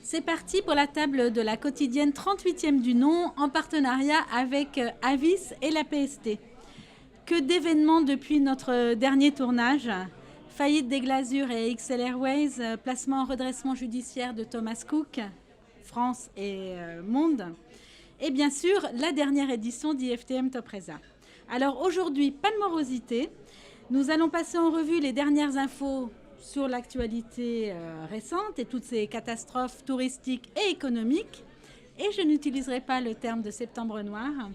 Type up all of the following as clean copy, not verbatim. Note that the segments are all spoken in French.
C'est parti pour la table de la quotidienne 38e du nom en partenariat avec Avis et la PST. Que d'événements depuis notre dernier tournage. Faillite des Glazures et XL Airways, placement en redressement judiciaire de Thomas Cook, France et Monde. Et bien sûr, la dernière édition d'IFTM Top Resa. Alors aujourd'hui, pas de morosité. Nous allons passer en revue les dernières infos sur l'actualité récente et toutes ces catastrophes touristiques et économiques. Et je n'utiliserai pas le terme de septembre noir.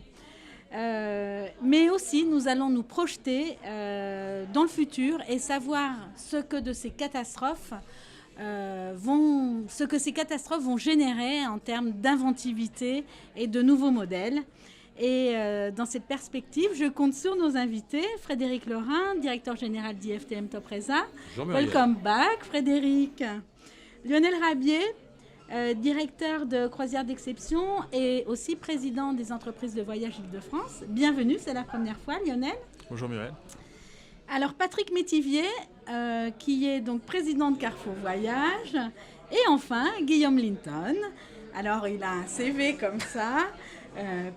Mais aussi, nous allons nous projeter dans le futur et savoir ce que ces catastrophes vont générer en termes d'inventivité et de nouveaux modèles. Et dans cette perspective, je compte sur nos invités. Frédéric Lorrain, directeur général d'IFTM Top Resa. Welcome back, Frédéric. Lionel Rabier, directeur de Croisières d'Exception et aussi président des entreprises de voyage Île-de-France. Bienvenue, c'est la première fois, Lionel. Bonjour Muriel. Alors Patrick Métivier, qui est donc président de Carrefour Voyage. Et enfin, Guillaume Linton. Alors il a un CV comme ça.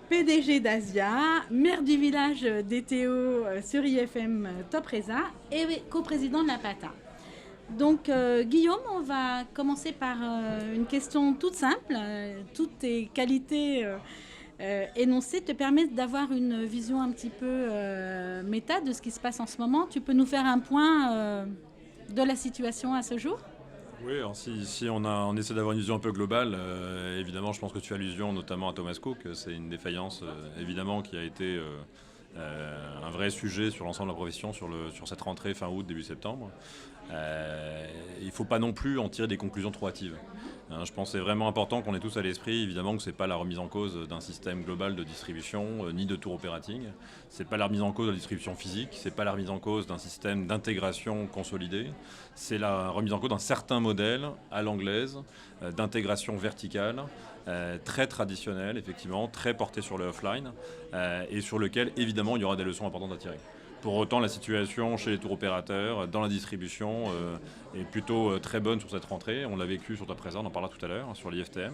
PDG d'Asia, maire du village DTO sur IFM Top Resa et coprésident de la PATA. Donc Guillaume, on va commencer par une question toute simple. Toutes tes qualités énoncées te permettent d'avoir une vision un petit peu méta de ce qui se passe en ce moment. Tu peux nous faire un point de la situation à ce jour ? Oui, alors si on essaie d'avoir une vision un peu globale, évidemment, je pense que tu fais allusion notamment à Thomas Cook. C'est une défaillance, évidemment, qui a été un vrai sujet sur l'ensemble de la profession sur cette rentrée fin août, début septembre. Il ne faut pas non plus en tirer des conclusions trop hâtives. Je pense que c'est vraiment important qu'on ait tous à l'esprit, évidemment, que ce n'est pas la remise en cause d'un système global de distribution, ni de tour operating. Ce n'est pas la remise en cause de la distribution physique, ce n'est pas la remise en cause d'un système d'intégration consolidé. C'est la remise en cause d'un certain modèle à l'anglaise, d'intégration verticale, très traditionnel, effectivement, très porté sur le offline, et sur lequel, évidemment, il y aura des leçons importantes à tirer. Pour autant, la situation chez les tours opérateurs, dans la distribution, est plutôt très bonne sur cette rentrée. On l'a vécu sur ta présence, on en parlera tout à l'heure, sur l'IFTM.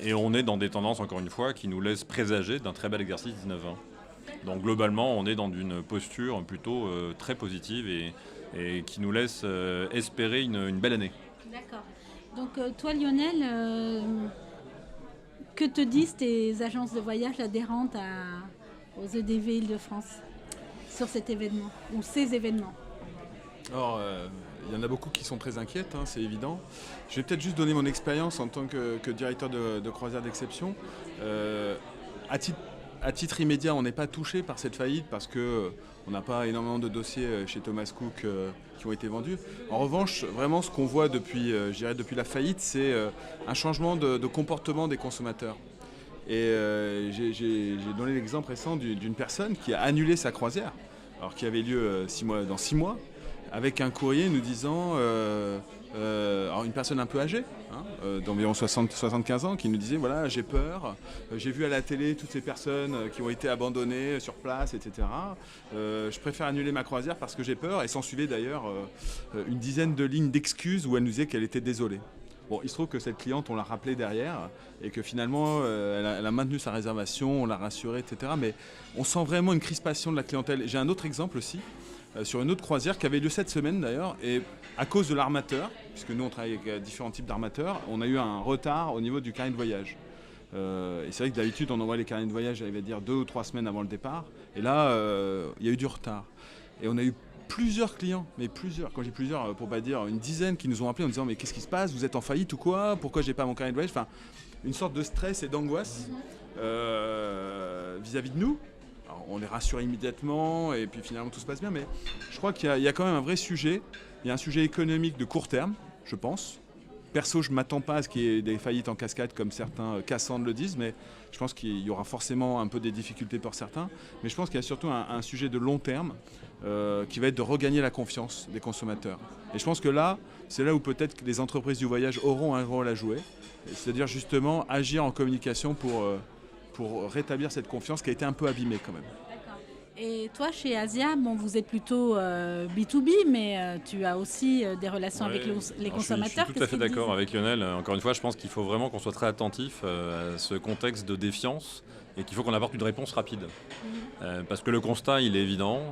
Et on est dans des tendances, encore une fois, qui nous laissent présager d'un très bel exercice 19-20. Donc globalement, on est dans une posture plutôt très positive et qui nous laisse espérer une belle année. D'accord. Donc toi, Lionel, que te disent tes agences de voyage adhérentes aux EDV Île-de-France sur cet événement, ou ces événements? Alors, il y en a beaucoup qui sont très inquiètes, c'est évident. Je vais peut-être juste donner mon expérience en tant que directeur de Croisières d'Exception. À titre immédiat, on n'est pas touché par cette faillite parce qu'on n'a pas énormément de dossiers chez Thomas Cook qui ont été vendus. En revanche, vraiment, ce qu'on voit depuis la faillite, c'est un changement de comportement des consommateurs. Et j'ai donné l'exemple récent d'une personne qui a annulé sa croisière, alors qui avait lieu dans 6 mois, avec un courrier nous disant, alors une personne un peu âgée, d'environ 75 ans, qui nous disait voilà, j'ai peur, j'ai vu à la télé toutes ces personnes qui ont été abandonnées sur place, etc. Je préfère annuler ma croisière parce que j'ai peur. Et s'en suivait d'ailleurs une dizaine de lignes d'excuses où elle nous disait qu'elle était désolée. Bon, il se trouve que cette cliente, on l'a rappelée derrière et que finalement, elle a maintenu sa réservation, on l'a rassurée, etc. Mais on sent vraiment une crispation de la clientèle. J'ai un autre exemple aussi, sur une autre croisière qui avait lieu cette semaine d'ailleurs. Et à cause de l'armateur, puisque nous on travaille avec différents types d'armateurs, on a eu un retard au niveau du carnet de voyage. Et c'est vrai que d'habitude, on envoie les carnets de voyage, j'allais dire 2 ou 3 semaines avant le départ. Et là, il y a eu du retard. Et on a eu plusieurs clients, quand j'ai plusieurs, pour pas dire une dizaine, qui nous ont appelés en disant mais qu'est-ce qui se passe, vous êtes en faillite ou quoi, pourquoi j'ai pas mon carnet de voyage, enfin une sorte de stress et d'angoisse vis-à-vis de nous. Alors, on les rassure immédiatement et puis finalement tout se passe bien, mais je crois qu'il y a quand même un vrai sujet. Il y a un sujet économique de court terme, je pense. Perso, je ne m'attends pas à ce qu'il y ait des faillites en cascade comme certains Cassandre le disent, mais je pense qu'il y aura forcément un peu des difficultés pour certains. Mais je pense qu'il y a surtout un sujet de long terme qui va être de regagner la confiance des consommateurs. Et je pense que là, c'est là où peut-être que les entreprises du voyage auront un rôle à jouer. C'est-à-dire justement agir en communication pour rétablir cette confiance qui a été un peu abîmée quand même. Et toi, chez Asia, vous êtes plutôt B2B, mais tu as aussi des relations avec les consommateurs. Je suis tout à fait d'accord avec Lionel. Encore une fois, je pense qu'il faut vraiment qu'on soit très attentif à ce contexte de défiance et qu'il faut qu'on apporte une réponse rapide. Parce que le constat, il est évident.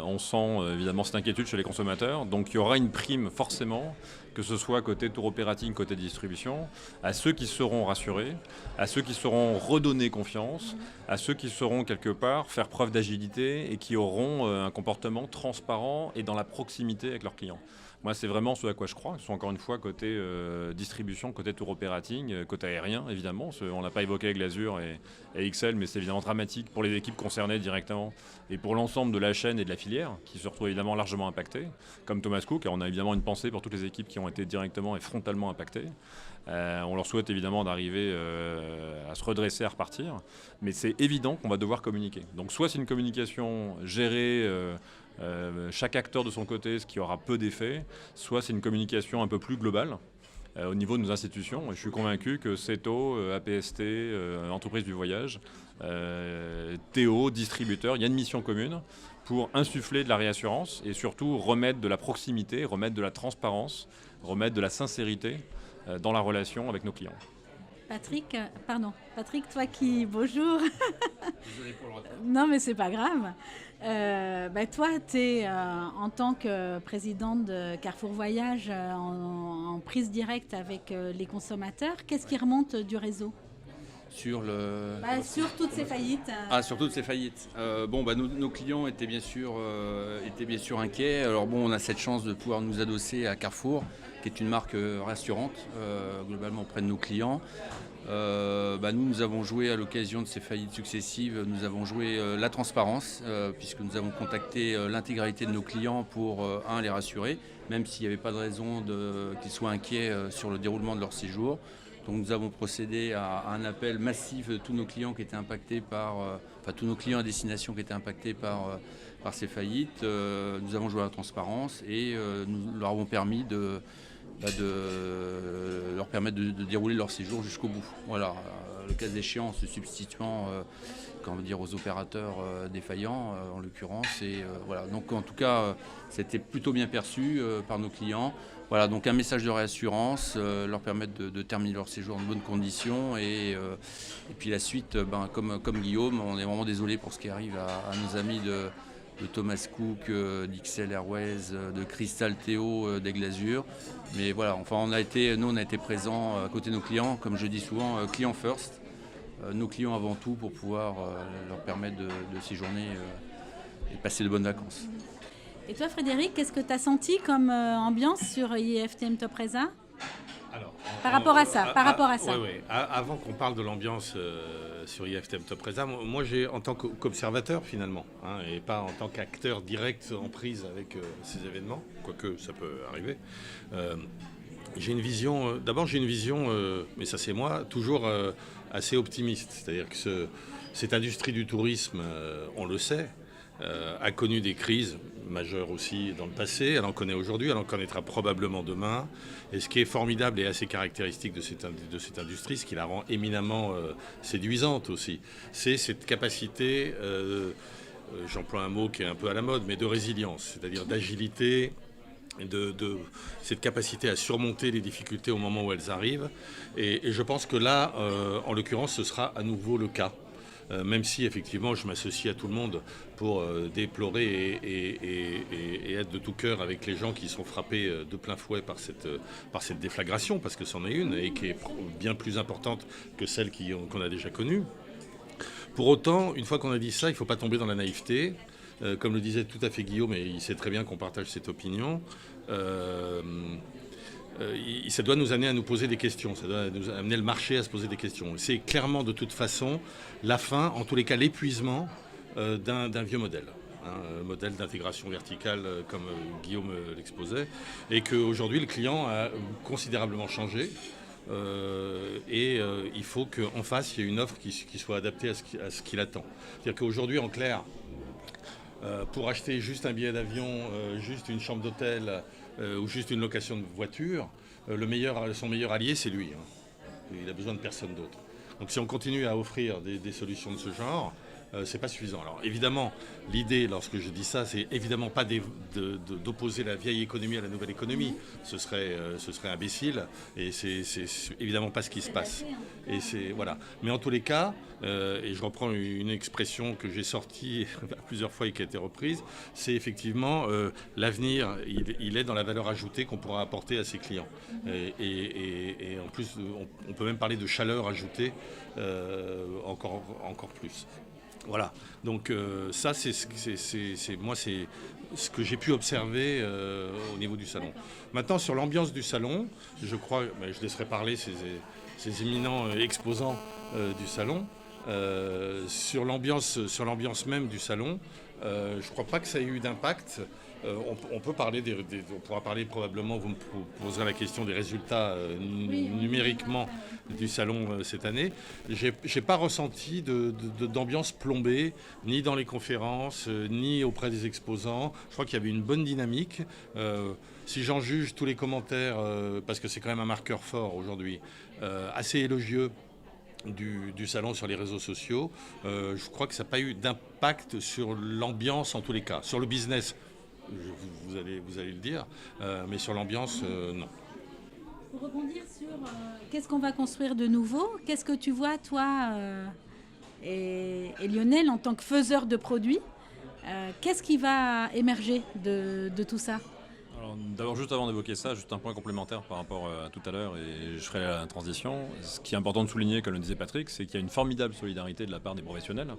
On sent évidemment cette inquiétude chez les consommateurs. Donc il y aura une prime forcément, que ce soit côté tour operating, côté distribution, à ceux qui seront rassurés, à ceux qui seront redonnés confiance, à ceux qui sauront quelque part faire preuve d'agilité et qui auront un comportement transparent et dans la proximité avec leurs clients. Moi, c'est vraiment ce à quoi je crois. Ce sont encore une fois côté distribution, côté tour operating, côté aérien, évidemment. On ne l'a pas évoqué avec l'Azur et XL, mais c'est évidemment dramatique pour les équipes concernées directement et pour l'ensemble de la chaîne et de la filière, qui se retrouvent évidemment largement impactées, comme Thomas Cook. Et on a évidemment une pensée pour toutes les équipes qui ont été directement et frontalement impactées. On leur souhaite évidemment d'arriver à se redresser, à repartir. Mais c'est évident qu'on va devoir communiquer. Donc soit c'est une communication gérée... chaque acteur de son côté, ce qui aura peu d'effet, soit c'est une communication un peu plus globale au niveau de nos institutions. Et je suis convaincu que CETO, APST, Entreprise du Voyage, Théo, distributeur, il y a une mission commune pour insuffler de la réassurance et surtout remettre de la proximité, remettre de la transparence, remettre de la sincérité dans la relation avec nos clients. Patrick, toi qui... Bonjour. Désolé pour le retard. Non, mais c'est pas grave. Toi, tu es en tant que président de Carrefour Voyage en prise directe avec les consommateurs. Qu'est-ce qui remonte du réseau ? Sur toutes ces faillites. Sur toutes ces faillites. Nos clients étaient bien sûr inquiets. Alors on a cette chance de pouvoir nous adosser à Carrefour, qui est une marque rassurante globalement auprès de nos clients. Nous avons joué à l'occasion de ces faillites successives, nous avons joué la transparence, puisque nous avons contacté l'intégralité de nos clients pour les rassurer, même s'il n'y avait pas de raison qu'ils soient inquiets sur le déroulement de leur séjour. Donc nous avons procédé à un appel massif de tous nos clients qui étaient impactés tous nos clients à destination qui étaient impactés par ces faillites. Nous avons joué à la transparence et nous leur avons permis de leur permettre de dérouler leur séjour jusqu'au bout. Voilà, le cas échéant, en se substituant aux opérateurs défaillants en l'occurrence. Voilà. Donc en tout cas, c'était plutôt bien perçu par nos clients. Voilà, donc un message de réassurance, leur permettre de terminer leur séjour en bonnes conditions. Et puis la suite, comme Guillaume, on est vraiment désolé pour ce qui arrive à nos amis de Thomas Cook, d'XL Airways, de Crystal Théo, d'Aigle Azur. Mais voilà, on a été présents à côté de nos clients, comme je dis souvent, clients first. Nos clients avant tout pour pouvoir leur permettre de séjourner et passer de bonnes vacances. Et toi Frédéric, qu'est-ce que tu as senti comme ambiance sur IFTM Top Resa ? Alors, par rapport à ça. Oui. Avant qu'on parle de l'ambiance sur IFTM Top Resa, moi j'ai en tant qu'observateur finalement, et pas en tant qu'acteur direct en prise avec ces événements, quoique ça peut arriver. J'ai une vision, mais ça c'est moi, toujours assez optimiste. C'est-à-dire que cette industrie du tourisme, on le sait, a connu des crises majeures aussi dans le passé, elle en connaît aujourd'hui, elle en connaîtra probablement demain. Et ce qui est formidable et assez caractéristique de cette industrie, ce qui la rend éminemment séduisante aussi, c'est cette capacité, j'emploie un mot qui est un peu à la mode, mais de résilience, c'est-à-dire d'agilité, de cette capacité à surmonter les difficultés au moment où elles arrivent. Et je pense que là, en l'occurrence, ce sera à nouveau le cas. Même si effectivement je m'associe à tout le monde pour déplorer et être de tout cœur avec les gens qui sont frappés de plein fouet par cette déflagration, parce que c'en est une et qui est bien plus importante que celle qu'on a déjà connue. Pour autant, une fois qu'on a dit ça, il ne faut pas tomber dans la naïveté. Comme le disait tout à fait Guillaume, et il sait très bien qu'on partage cette opinion, ça doit nous amener à nous poser des questions, ça doit nous amener le marché à se poser des questions. C'est clairement de toute façon la fin, en tous les cas l'épuisement d'un vieux modèle. Un modèle d'intégration verticale comme Guillaume l'exposait, et qu'aujourd'hui le client a considérablement changé. Il faut qu'en face, il y ait une offre qui soit adaptée à ce qu'il attend. C'est-à-dire qu'aujourd'hui, en clair, pour acheter juste un billet d'avion, juste une chambre d'hôtel ou juste une location de voiture, son meilleur allié, c'est lui. Il a besoin de personne d'autre. Donc si on continue à offrir des solutions de ce genre, c'est pas suffisant. Alors évidemment, l'idée, lorsque je dis ça, c'est évidemment pas d'opposer la vieille économie à la nouvelle économie. Ce serait imbécile et c'est évidemment pas ce qui se passe. Et voilà. Mais en tous les cas, et je reprends une expression que j'ai sortie plusieurs fois et qui a été reprise, c'est effectivement l'avenir. Il est dans la valeur ajoutée qu'on pourra apporter à ses clients. Et en plus, on peut même parler de chaleur ajoutée encore plus. Voilà, donc ça c'est ce que j'ai pu observer au niveau du salon. Maintenant sur l'ambiance du salon, je crois, je laisserai parler ces éminents exposants du salon. Sur l'ambiance même du salon, je ne crois pas que ça ait eu d'impact. On peut parler on pourra parler probablement, vous me poserez la question des résultats numériquement du salon cette année. J'ai pas ressenti d'ambiance plombée, ni dans les conférences, ni auprès des exposants. Je crois qu'il y avait une bonne dynamique. Si j'en juge tous les commentaires, parce que c'est quand même un marqueur fort aujourd'hui, assez élogieux du salon sur les réseaux sociaux, je crois que ça n'a pas eu d'impact sur l'ambiance en tous les cas. Sur le business, vous allez le dire, mais sur l'ambiance, non. Pour rebondir sur qu'est-ce qu'on va construire de nouveau, qu'est-ce que tu vois, toi et Lionel, en tant que faiseur de produits, qu'est-ce qui va émerger de tout ça ? Alors, d'abord, juste avant d'évoquer ça, juste un point complémentaire par rapport à tout à l'heure, et je ferai la transition. Ce qui est important de souligner, comme le disait Patrick, c'est qu'il y a une formidable solidarité de la part des professionnels,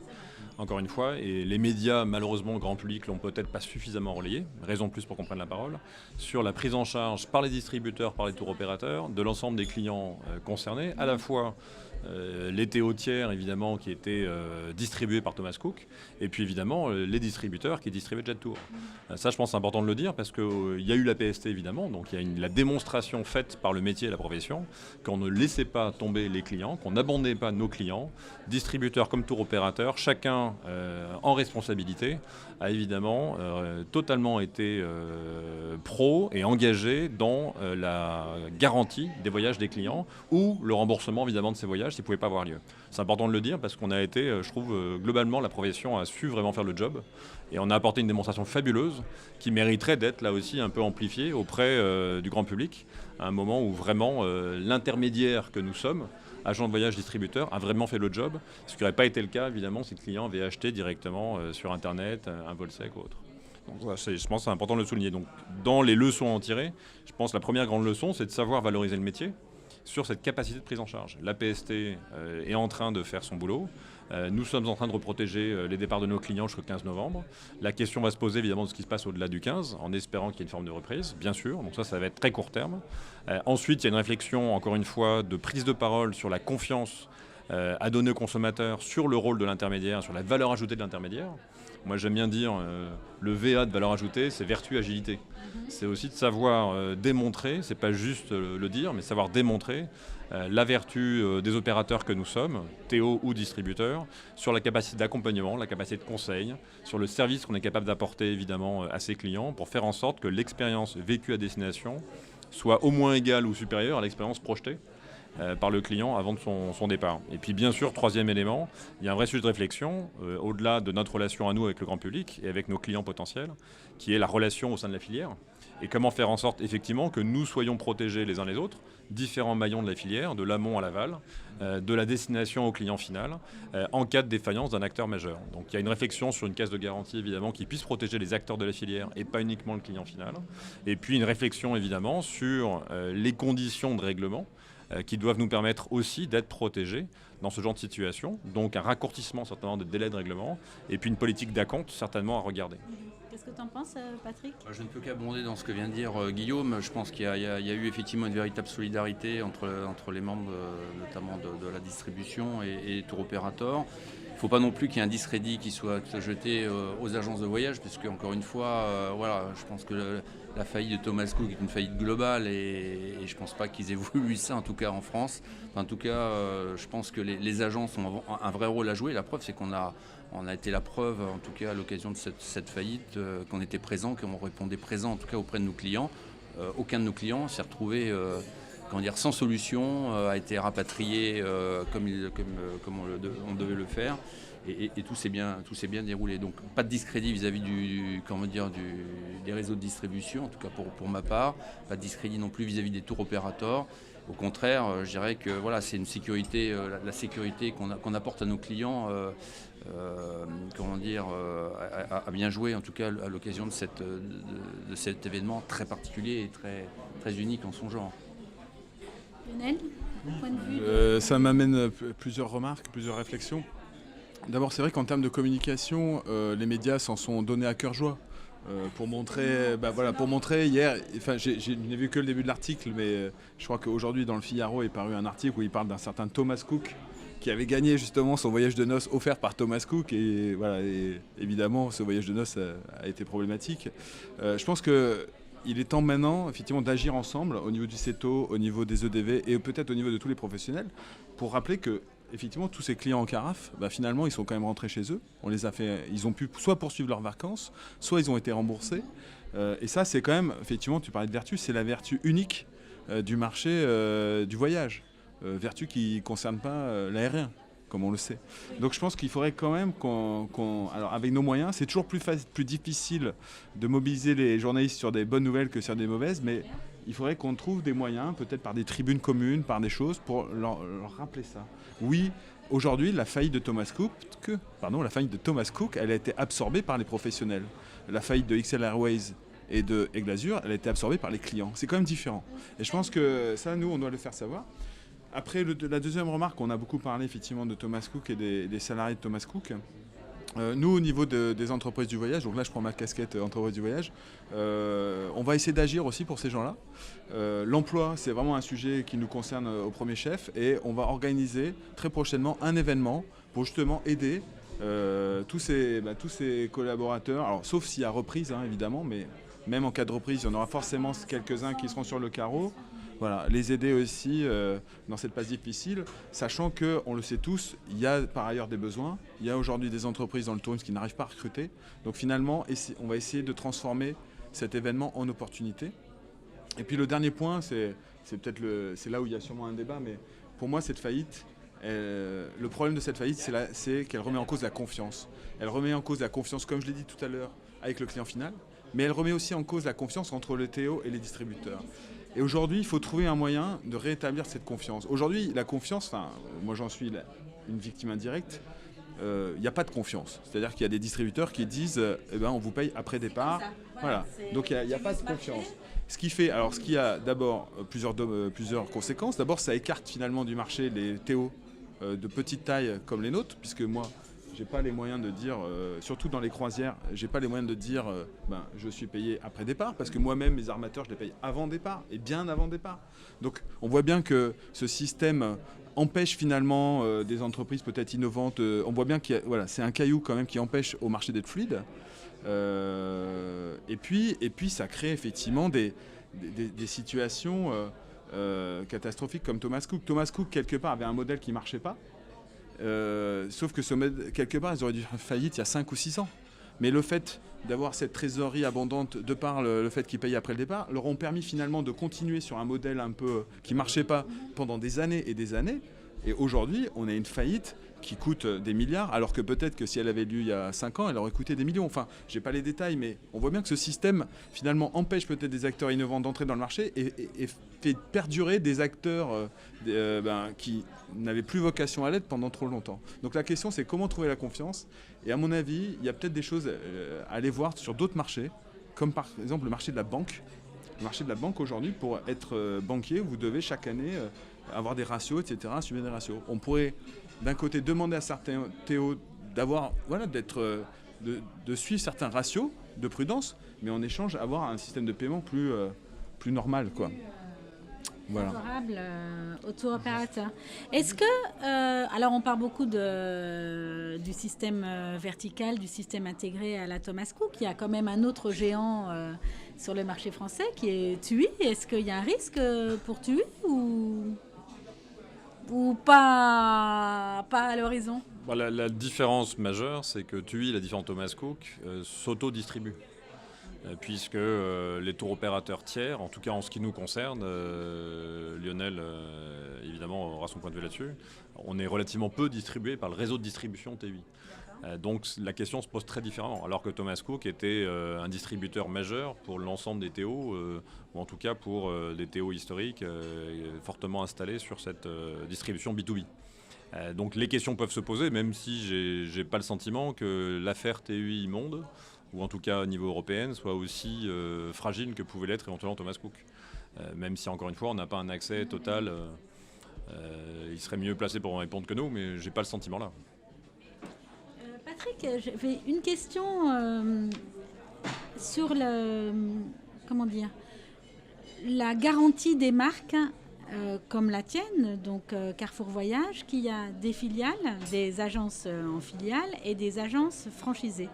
encore une fois, et les médias, malheureusement, grand public, l'ont peut-être pas suffisamment relayé, raison de plus pour qu'on prenne la parole, sur la prise en charge par les distributeurs, par les tours opérateurs, de l'ensemble des clients concernés, à la fois les TO tiers, évidemment, qui étaient distribués par Thomas Cook, et puis évidemment les distributeurs qui distribuaient JetTour. Ça, je pense, c'est important de le dire, parce qu'il y a eu la PST, évidemment, donc il y a la démonstration faite par le métier et la profession qu'on ne laissait pas tomber les clients, qu'on n'abandonnait pas nos clients, distributeurs comme tour opérateurs, chacun en responsabilité, a évidemment totalement été pro et engagé dans la garantie des voyages des clients ou le remboursement, évidemment, de ces voyages s'ils ne pouvaient pas avoir lieu. C'est important de le dire parce qu'on a été, je trouve, globalement, la profession a su vraiment faire le job et on a apporté une démonstration fabuleuse qui mériterait d'être là aussi un peu amplifiée auprès du grand public à un moment où vraiment l'intermédiaire que nous sommes, agent de voyage distributeur, a vraiment fait le job, ce qui n'aurait pas été le cas, évidemment, si le client avait acheté directement sur Internet un vol sec ou autre. Donc, voilà, je pense que c'est important de le souligner. Donc, dans les leçons à en tirer, je pense que la première grande leçon, c'est de savoir valoriser le métier sur cette capacité de prise en charge. La PST est en train de faire son boulot. Nous sommes en train de reprotéger les départs de nos clients jusqu'au 15 novembre. La question va se poser évidemment de ce qui se passe au-delà du 15, en espérant qu'il y ait une forme de reprise, bien sûr. Donc ça va être très court terme. Ensuite, il y a une réflexion, encore une fois, de prise de parole sur la confiance à donner aux consommateurs, sur le rôle de l'intermédiaire, sur la valeur ajoutée de l'intermédiaire. Moi, j'aime bien dire, le VA de valeur ajoutée, c'est vertu, agilité. C'est aussi de savoir démontrer, c'est pas juste le dire, mais savoir démontrer la vertu des opérateurs que nous sommes, TO ou distributeurs, sur la capacité d'accompagnement, la capacité de conseil, sur le service qu'on est capable d'apporter évidemment à ses clients pour faire en sorte que l'expérience vécue à destination soit au moins égale ou supérieure à l'expérience projetée par le client avant de son départ. Et puis bien sûr, troisième élément, il y a un vrai sujet de réflexion, au-delà de notre relation à nous avec le grand public et avec nos clients potentiels, qui est la relation au sein de la filière, et comment faire en sorte effectivement que nous soyons protégés les uns les autres, différents maillons de la filière, de l'amont à l'aval, de la destination au client final, en cas de défaillance d'un acteur majeur. Donc il y a une réflexion sur une caisse de garantie évidemment qui puisse protéger les acteurs de la filière et pas uniquement le client final. Et puis une réflexion évidemment sur les conditions de règlement, qui doivent nous permettre aussi d'être protégés dans ce genre de situation. Donc un raccourcissement certainement des délais de règlement et puis une politique d'acompte certainement à regarder. Qu'est-ce que tu en penses, Patrick ? Je ne peux qu'abonder dans ce que vient de dire Guillaume. Je pense qu'il y a eu effectivement une véritable solidarité entre les membres, notamment de la distribution et tour opérateurs. Il ne faut pas non plus qu'il y ait un discrédit qui soit jeté aux agences de voyage, parce qu'encore une fois, voilà, je pense que la faillite de Thomas Cook est une faillite globale et je ne pense pas qu'ils aient voulu ça, en tout cas en France. Enfin, en tout cas, je pense que les agences ont un vrai rôle à jouer. La preuve, c'est qu'on a été la preuve, en tout cas à l'occasion de cette faillite, qu'on était présent, qu'on répondait présent, en tout cas auprès de nos clients. Aucun de nos clients s'est retrouvé sans solution, a été rapatrié comme on devait le faire. Et tout s'est bien déroulé. Donc pas de discrédit vis-à-vis des réseaux de distribution, en tout cas pour ma part. Pas de discrédit non plus vis-à-vis des tours opérateurs. Au contraire, je dirais que voilà, c'est une sécurité, la sécurité qu'on apporte à nos clients, a bien joué en tout cas à l'occasion de cet événement très particulier et très, très unique en son genre. Lionel, point de vue Ça m'amène plusieurs remarques, plusieurs réflexions. D'abord, c'est vrai qu'en termes de communication, les médias s'en sont donnés à cœur joie. Pour montrer hier, enfin, je n'ai vu que le début de l'article, mais je crois qu'aujourd'hui dans le Figaro est paru un article où il parle d'un certain Thomas Cook qui avait gagné justement son voyage de noces offert par Thomas Cook, et voilà, et évidemment ce voyage de noces a été problématique. Je pense qu'il est temps maintenant effectivement d'agir ensemble au niveau du CETO, au niveau des EDV et peut-être au niveau de tous les professionnels pour rappeler que effectivement, tous ces clients en carafe, finalement, ils sont quand même rentrés chez eux. Ils ont pu soit poursuivre leurs vacances, soit ils ont été remboursés. Et ça, c'est quand même, effectivement, tu parlais de vertu, c'est la vertu unique du marché du voyage. Vertu qui ne concerne pas l'aérien, comme on le sait. Donc je pense qu'il faudrait quand même alors avec nos moyens, c'est toujours plus difficile de mobiliser les journalistes sur des bonnes nouvelles que sur des mauvaises, mais il faudrait qu'on trouve des moyens, peut-être par des tribunes communes, par des choses, pour leur rappeler ça. Oui, aujourd'hui, la faillite de Thomas Cook, elle a été absorbée par les professionnels. La faillite de XL Airways et de Aigle Azur, elle a été absorbée par les clients. C'est quand même différent. Et je pense que ça, nous, on doit le faire savoir. Après, la deuxième remarque, on a beaucoup parlé effectivement de Thomas Cook et des salariés de Thomas Cook. Nous, au niveau des entreprises du voyage, donc là je prends ma casquette entreprise du voyage, on va essayer d'agir aussi pour ces gens-là. L'emploi, c'est vraiment un sujet qui nous concerne au premier chef, et on va organiser très prochainement un événement pour justement aider tous ces collaborateurs, alors, sauf s'il y a reprise évidemment, mais même en cas de reprise, il y en aura forcément quelques-uns qui seront sur le carreau. Voilà, les aider aussi dans cette passe difficile, sachant que, on le sait tous, il y a par ailleurs des besoins. Il y a aujourd'hui des entreprises dans le tourisme qui n'arrivent pas à recruter. Donc finalement, on va essayer de transformer cet événement en opportunité. Et puis le dernier point, c'est là où il y a sûrement un débat, mais pour moi, cette faillite, le problème de cette faillite, c'est qu'elle remet en cause la confiance. Elle remet en cause la confiance, comme je l'ai dit tout à l'heure, avec le client final, mais elle remet aussi en cause la confiance entre le TO et les distributeurs. Et aujourd'hui, il faut trouver un moyen de rétablir cette confiance. Aujourd'hui, la confiance, moi j'en suis une victime indirecte, il n'y a pas de confiance. C'est-à-dire qu'il y a des distributeurs qui disent on vous paye après départ. Voilà. Donc il n'y a pas de confiance. Ce qui a d'abord plusieurs conséquences. D'abord, ça écarte finalement du marché les TO de petite taille comme les nôtres, puisque moi, j'ai pas les moyens de dire, surtout dans les croisières, j'ai pas les moyens de dire je suis payé après départ, parce que moi-même, mes armateurs, je les paye avant départ, et bien avant départ. Donc on voit bien que ce système empêche finalement des entreprises peut-être innovantes. On voit bien que c'est un caillou quand même qui empêche au marché d'être fluide. Et puis ça crée effectivement des situations catastrophiques comme Thomas Cook. Thomas Cook, quelque part, avait un modèle qui ne marchait pas. Sauf que quelque part, ils auraient dû faire faillite il y a 5 ou 6 ans. Mais le fait d'avoir cette trésorerie abondante de par le fait qu'ils payent après le départ, leur ont permis finalement de continuer sur un modèle un peu qui ne marchait pas pendant des années et des années. Et aujourd'hui, on a une faillite qui coûte des milliards, alors que peut-être que si elle avait lieu il y a 5 ans, elle aurait coûté des millions. Enfin, je n'ai pas les détails, mais on voit bien que ce système, finalement, empêche peut-être des acteurs innovants d'entrer dans le marché et fait perdurer des acteurs qui n'avaient plus vocation à l'être pendant trop longtemps. Donc la question, c'est comment trouver la confiance. Et à mon avis, il y a peut-être des choses à aller voir sur d'autres marchés, comme par exemple le marché de la banque. Le marché de la banque aujourd'hui, pour être banquier, vous devez chaque année avoir des ratios, etc., suivre des ratios. On pourrait d'un côté demander à certains TO de suivre certains ratios de prudence, mais en échange avoir un système de paiement plus normal, quoi. Voilà. Favorable au tour opérateur. Est-ce que, alors on parle beaucoup du système vertical, du système intégré à la Thomas Cook, il y a quand même un autre géant sur le marché français qui est TUI. Est-ce qu'il y a un risque pour TUI ou pas à l'horizon? La différence majeure, c'est que TUI, la différence Thomas Cook, s'auto-distribue. puisque les tours opérateurs tiers, en tout cas en ce qui nous concerne, Lionel évidemment aura son point de vue là-dessus, on est relativement peu distribué par le réseau de distribution TUI. Donc la question se pose très différemment, alors que Thomas Cook était un distributeur majeur pour l'ensemble des TO, ou en tout cas pour des TO historiques fortement installés sur cette distribution B2B. Donc les questions peuvent se poser, même si j'ai pas le sentiment que l'affaire TUI Monde, ou en tout cas au niveau européen, soit aussi fragile que pouvait l'être éventuellement Thomas Cook. Même si encore une fois on n'a pas un accès total, il serait mieux placé pour en répondre que nous, mais j'ai pas le sentiment là. Patrick, j'avais une question sur la garantie des marques comme la tienne, donc Carrefour Voyage, qui a des filiales, des agences en filiales et des agences franchisées.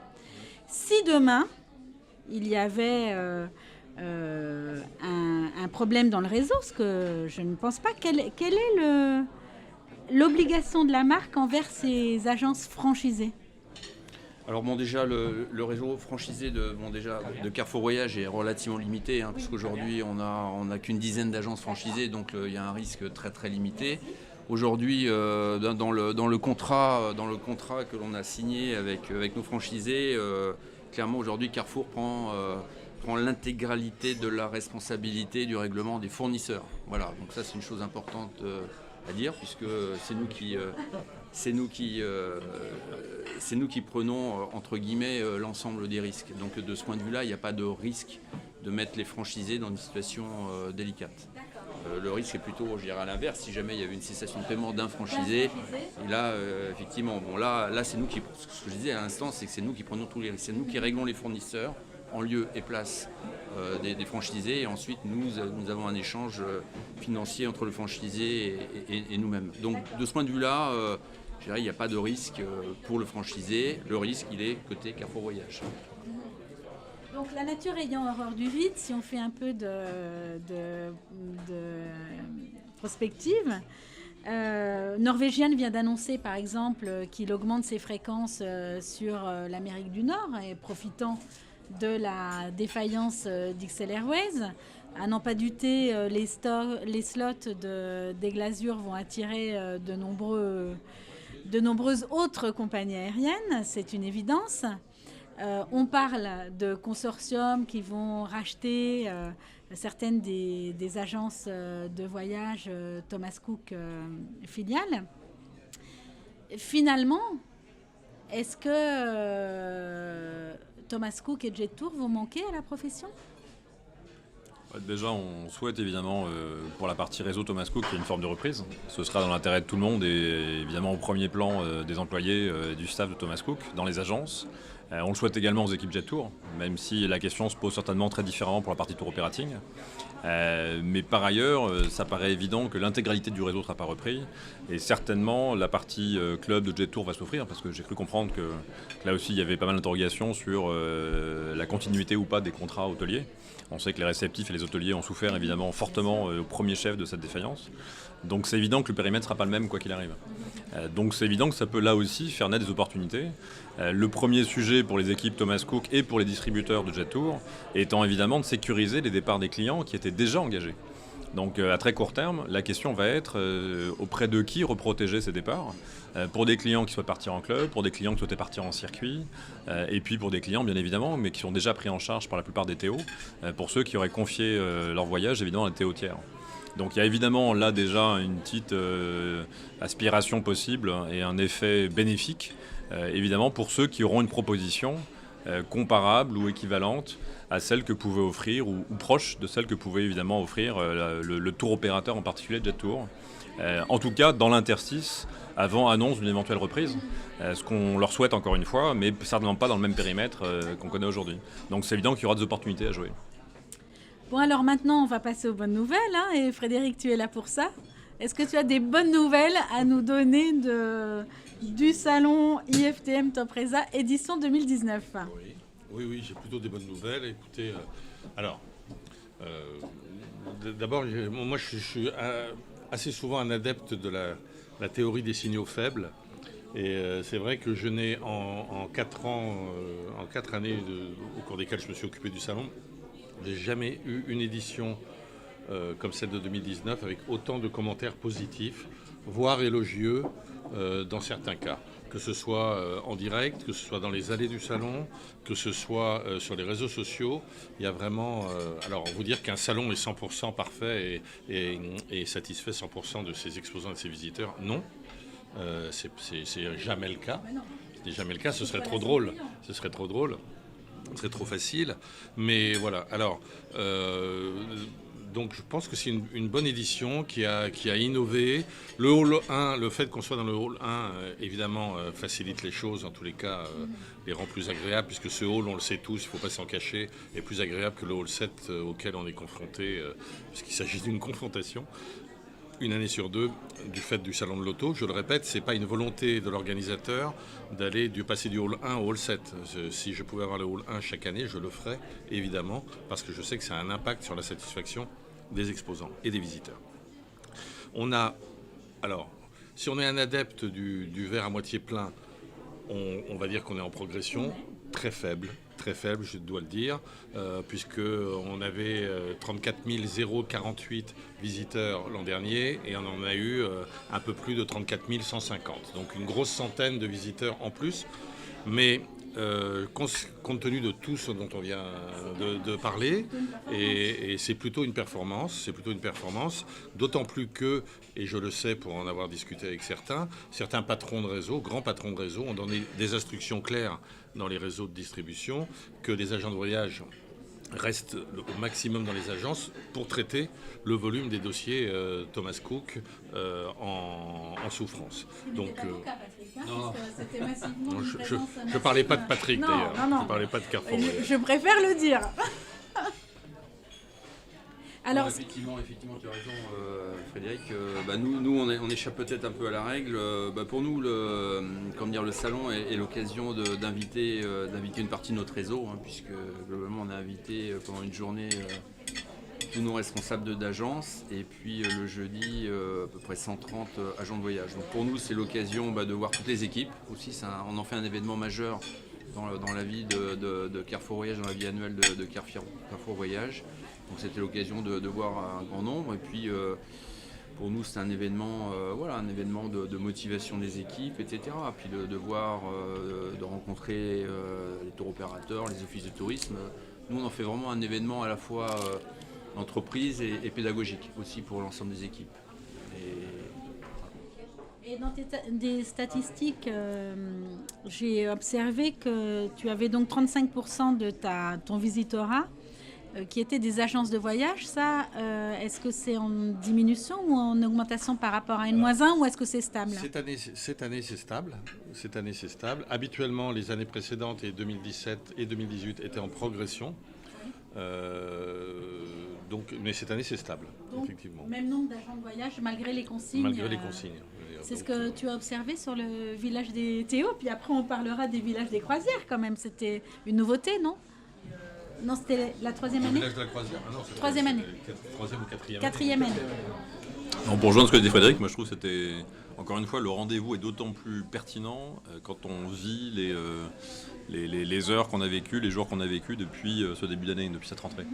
Si demain, il y avait un problème dans le réseau, ce que je ne pense pas, quelle est l'obligation de la marque envers ces agences franchisées ? Alors bon, déjà le réseau franchisé de Carrefour Voyage est relativement limité, puisqu'aujourd'hui on a qu'une dizaine d'agences franchisées, donc il y a un risque très très limité. Aujourd'hui, dans le contrat que l'on a signé avec nos franchisés, clairement aujourd'hui Carrefour prend l'intégralité de la responsabilité du règlement des fournisseurs. Voilà, donc ça c'est une chose importante à dire, puisque c'est nous qui prenons, entre guillemets, l'ensemble des risques. Donc de ce point de vue-là, il n'y a pas de risque de mettre les franchisés dans une situation délicate. Le risque est plutôt, je dirais, à l'inverse, si jamais il y avait une cessation de paiement d'un franchisé. Et là, effectivement, là c'est nous qui... Ce que je disais à l'instant, c'est que c'est nous qui prenons tous les risques. C'est nous qui réglons les fournisseurs en lieu et place des franchisés. Et ensuite, nous avons un échange financier entre le franchisé et nous-mêmes. Donc de ce point de vue-là, je dirais, il n'y a pas de risque pour le franchisé. Le risque, il est côté Carrefour Voyage. Donc la nature ayant horreur du vide, si on fait un peu de prospective, Norwegian vient d'annoncer par exemple qu'il augmente ses fréquences sur l'Amérique du Nord et profitant de la défaillance d'XL Airways. À n'en pas douter, les slots des Glazures vont attirer de nombreuses autres compagnies aériennes, c'est une évidence. On parle de consortiums qui vont racheter certaines des agences de voyage Thomas Cook filiales. Finalement, est-ce que Thomas Cook et Jet-Tour vont manquer à la profession ? Déjà, on souhaite évidemment, pour la partie réseau Thomas Cook, qu'il y ait une forme de reprise. Ce sera dans l'intérêt de tout le monde et évidemment au premier plan des employés et du staff de Thomas Cook dans les agences. On le souhaite également aux équipes Jet-Tour, même si la question se pose certainement très différemment pour la partie tour operating. Mais par ailleurs, ça paraît évident que l'intégralité du réseau ne sera pas repris. Et certainement, la partie club de Jet-Tour va souffrir, parce que j'ai cru comprendre que là aussi, il y avait pas mal d'interrogations sur la continuité ou pas des contrats hôteliers. On sait que les réceptifs et les hôteliers ont souffert évidemment fortement au premier chef de cette défaillance. Donc c'est évident que le périmètre ne sera pas le même quoi qu'il arrive. Donc c'est évident que ça peut là aussi faire naître des opportunités. Le premier sujet pour les équipes Thomas Cook et pour les distributeurs de Jet-Tour étant évidemment de sécuriser les départs des clients qui étaient déjà engagés. Donc à très court terme, la question va être auprès de qui reprotéger ces départs, pour des clients qui souhaitent partir en club, pour des clients qui souhaitaient partir en circuit, et puis pour des clients bien évidemment, mais qui sont déjà pris en charge par la plupart des TO, pour ceux qui auraient confié leur voyage évidemment à des TO tiers. Donc il y a évidemment là déjà une petite aspiration possible et un effet bénéfique, évidemment pour ceux qui auront une proposition comparable ou équivalente à celle que pouvait offrir, ou proche de celle que pouvait évidemment offrir le tour opérateur, en particulier Jet-Tour. En tout cas, dans l'interstice, avant annonce d'une éventuelle reprise, ce qu'on leur souhaite encore une fois, mais certainement pas dans le même périmètre qu'on connaît aujourd'hui. Donc c'est évident qu'il y aura des opportunités à jouer. Bon, alors maintenant, on va passer aux bonnes nouvelles, et Frédéric, tu es là pour ça. Est-ce que tu as des bonnes nouvelles à nous donner du salon IFTM Topresa édition 2019 ? Oui, j'ai plutôt des bonnes nouvelles. Écoutez, d'abord, moi je suis assez souvent un adepte de la théorie des signaux faibles. Et c'est vrai que je n'ai en 4 ans, en 4 années au cours desquelles je me suis occupé du salon, j'ai jamais eu une édition comme celle de 2019 avec autant de commentaires positifs, voire élogieux dans certains cas. Que ce soit en direct, que ce soit dans les allées du salon, que ce soit sur les réseaux sociaux. Il y a vraiment... alors, vous dire qu'un salon est 100% parfait et satisfait 100% de ses exposants et de ses visiteurs, non. C'est jamais le cas. C'est jamais le cas, ce serait trop drôle. Ce serait trop drôle. Ce serait trop facile. Mais voilà, alors... donc je pense que c'est une bonne édition qui a innové. Le hall 1, le fait qu'on soit dans le hall 1, évidemment, facilite les choses, en tous les cas, les rend plus agréables, puisque ce hall, on le sait tous, il ne faut pas s'en cacher, est plus agréable que le hall 7 auquel on est confronté, puisqu'il s'agit d'une confrontation. Une année sur deux, du fait du salon de l'auto, je le répète, ce n'est pas une volonté de l'organisateur passer du hall 1 au hall 7. Si je pouvais avoir le hall 1 chaque année, je le ferais, évidemment, parce que je sais que ça a un impact sur la satisfaction des exposants et des visiteurs. Alors, si on est un adepte du verre à moitié plein, on va dire qu'on est en progression très faible, je dois le dire, puisqu'on avait 34 048 visiteurs l'an dernier et on en a eu un peu plus de 34 150. Donc une grosse centaine de visiteurs en plus. Mais compte tenu de tout ce dont on vient de parler, et c'est plutôt une performance, d'autant plus que, et je le sais pour en avoir discuté avec certains patrons de réseau, grands patrons de réseau, ont donné des instructions claires dans les réseaux de distribution, que les agents de voyage restent au maximum dans les agences pour traiter le volume des dossiers Thomas Cook en souffrance. Donc, je parlais pas de Patrick d'ailleurs, je parlais pas de Carrefour. Je préfère le dire. Alors, effectivement, tu as raison, Frédéric. Nous, on échappe peut-être un peu à la règle. Pour nous, le salon est l'occasion d'inviter une partie de notre réseau, puisque globalement, on a invité pendant une journée tous nos responsables d'agence, et puis le jeudi, à peu près 130 agents de voyage. Donc pour nous, c'est l'occasion de voir toutes les équipes. Aussi, on en fait un événement majeur dans la vie de Carrefour Voyage, dans la vie annuelle de Carrefour Voyage. Donc c'était l'occasion de voir un grand nombre. Et puis pour nous, c'est un événement, de motivation des équipes, etc. Puis de rencontrer les tour opérateurs, les offices de tourisme. Nous, on en fait vraiment un événement à la fois entreprise et pédagogique aussi pour l'ensemble des équipes. Et dans des statistiques, j'ai observé que tu avais donc 35% de ton visitorat qui étaient des agences de voyage. Ça, est-ce que c'est en diminution ou en augmentation par rapport à N-1 ou est-ce que c'est stable ? Cette année, c'est stable. Habituellement, les années précédentes, et 2017 et 2018, étaient en progression. Mais cette année, c'est stable, donc, effectivement. Même nombre d'agents de voyage malgré les consignes. C'est ce que tu as observé sur le village des Théo. Puis après, on parlera des villages des croisières quand même. C'était une nouveauté, non ? Non, c'était la troisième année. Le village de la croisière. Ah non, c'est troisième année. Troisième ou quatrième. Quatrième année. Non, pour rejoindre ce que dit Frédéric, moi je trouve que c'était, encore une fois, le rendez-vous est d'autant plus pertinent quand on vit les heures qu'on a vécues, les jours qu'on a vécus depuis ce début d'année, depuis cette rentrée.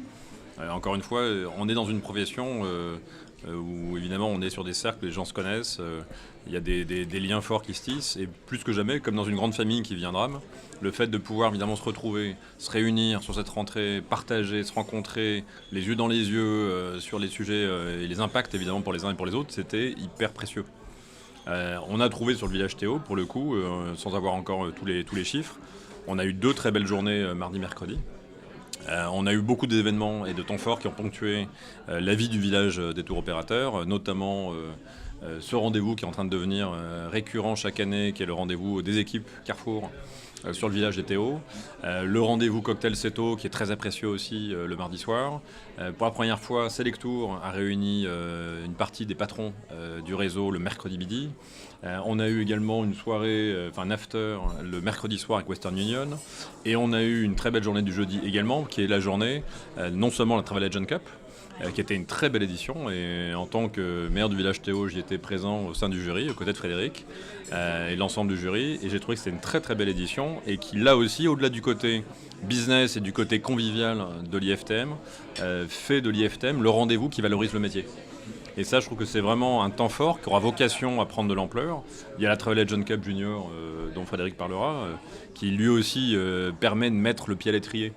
Encore une fois, on est dans une profession où évidemment on est sur des cercles, les gens se connaissent, il y a des liens forts qui se tissent, et plus que jamais, comme dans une grande famille qui vit un drame, le fait de pouvoir évidemment se retrouver, se réunir sur cette rentrée, partager, se rencontrer, les yeux dans les yeux sur les sujets et les impacts évidemment pour les uns et pour les autres, c'était hyper précieux. On a trouvé sur le village Théo, pour le coup, sans avoir encore tous les chiffres, on a eu 2 très belles journées mardi-mercredi. On a eu beaucoup d'événements et de temps forts qui ont ponctué la vie du village des tours opérateurs, notamment ce rendez-vous qui est en train de devenir récurrent chaque année, qui est le rendez-vous des équipes Carrefour sur le village des Théo. Le rendez-vous cocktail Seto qui est très apprécié aussi le mardi soir. Pour la première fois, Selectour a réuni une partie des patrons du réseau le mercredi midi. On a eu également une soirée, un after le mercredi soir avec Western Union. Et on a eu une très belle journée du jeudi également, qui est la journée, non seulement la Travel Agent Cup, qui était une très belle édition. Et en tant que maire du village Théo, j'y étais présent au sein du jury, aux côtés de Frédéric et l'ensemble du jury. Et j'ai trouvé que c'était une très très belle édition et qui, là aussi, au-delà du côté business et du côté convivial de l'IFTM, fait de l'IFTM le rendez-vous qui valorise le métier. Et ça, je trouve que c'est vraiment un temps fort qui aura vocation à prendre de l'ampleur. Il y a la Travel Legend Cup Junior, dont Frédéric parlera, qui lui aussi permet de mettre le pied à l'étrier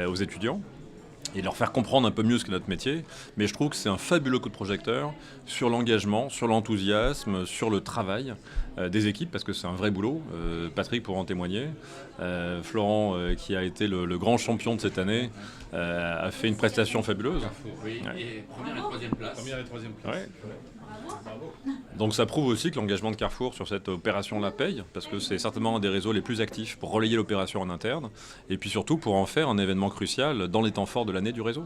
aux étudiants et de leur faire comprendre un peu mieux ce qu'est notre métier. Mais je trouve que c'est un fabuleux coup de projecteur sur l'engagement, sur l'enthousiasme, sur le travail des équipes, parce que c'est un vrai boulot. Patrick pourra en témoigner. Florent, qui a été le grand champion de cette année, a fait une prestation fabuleuse. Oui, et première et troisième place. Première et troisième place. Ouais. Donc ça prouve aussi que l'engagement de Carrefour sur cette opération-là paye, parce que c'est certainement un des réseaux les plus actifs pour relayer l'opération en interne, et puis surtout pour en faire un événement crucial dans les temps forts de l'année du réseau.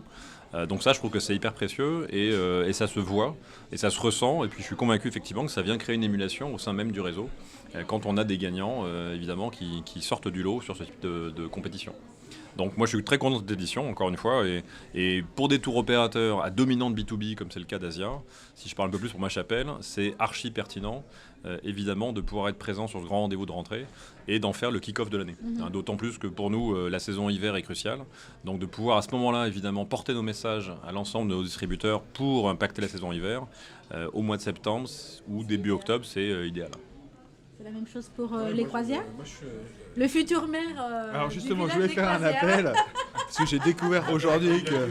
Donc ça, je trouve que c'est hyper précieux, et ça se voit, et ça se ressent, et puis je suis convaincu effectivement que ça vient créer une émulation au sein même du réseau, quand on a des gagnants, évidemment, qui sortent du lot sur ce type de compétition. Donc moi je suis très content de cette édition, encore une fois, et pour des tours opérateurs à dominante B2B, comme c'est le cas d'Asia, si je parle un peu plus pour ma chapelle, c'est archi pertinent, évidemment, de pouvoir être présent sur ce grand rendez-vous de rentrée et d'en faire le kick-off de l'année. D'autant plus que pour nous, la saison hiver est cruciale. Donc de pouvoir à ce moment-là, évidemment, porter nos messages à l'ensemble de nos distributeurs pour impacter la saison hiver, au mois de septembre ou début octobre, c'est idéal. C'est la même chose pour les croisières. Le futur maire. Alors justement, du je voulais village faire un des croisières. appel parce que j'ai découvert aujourd'hui que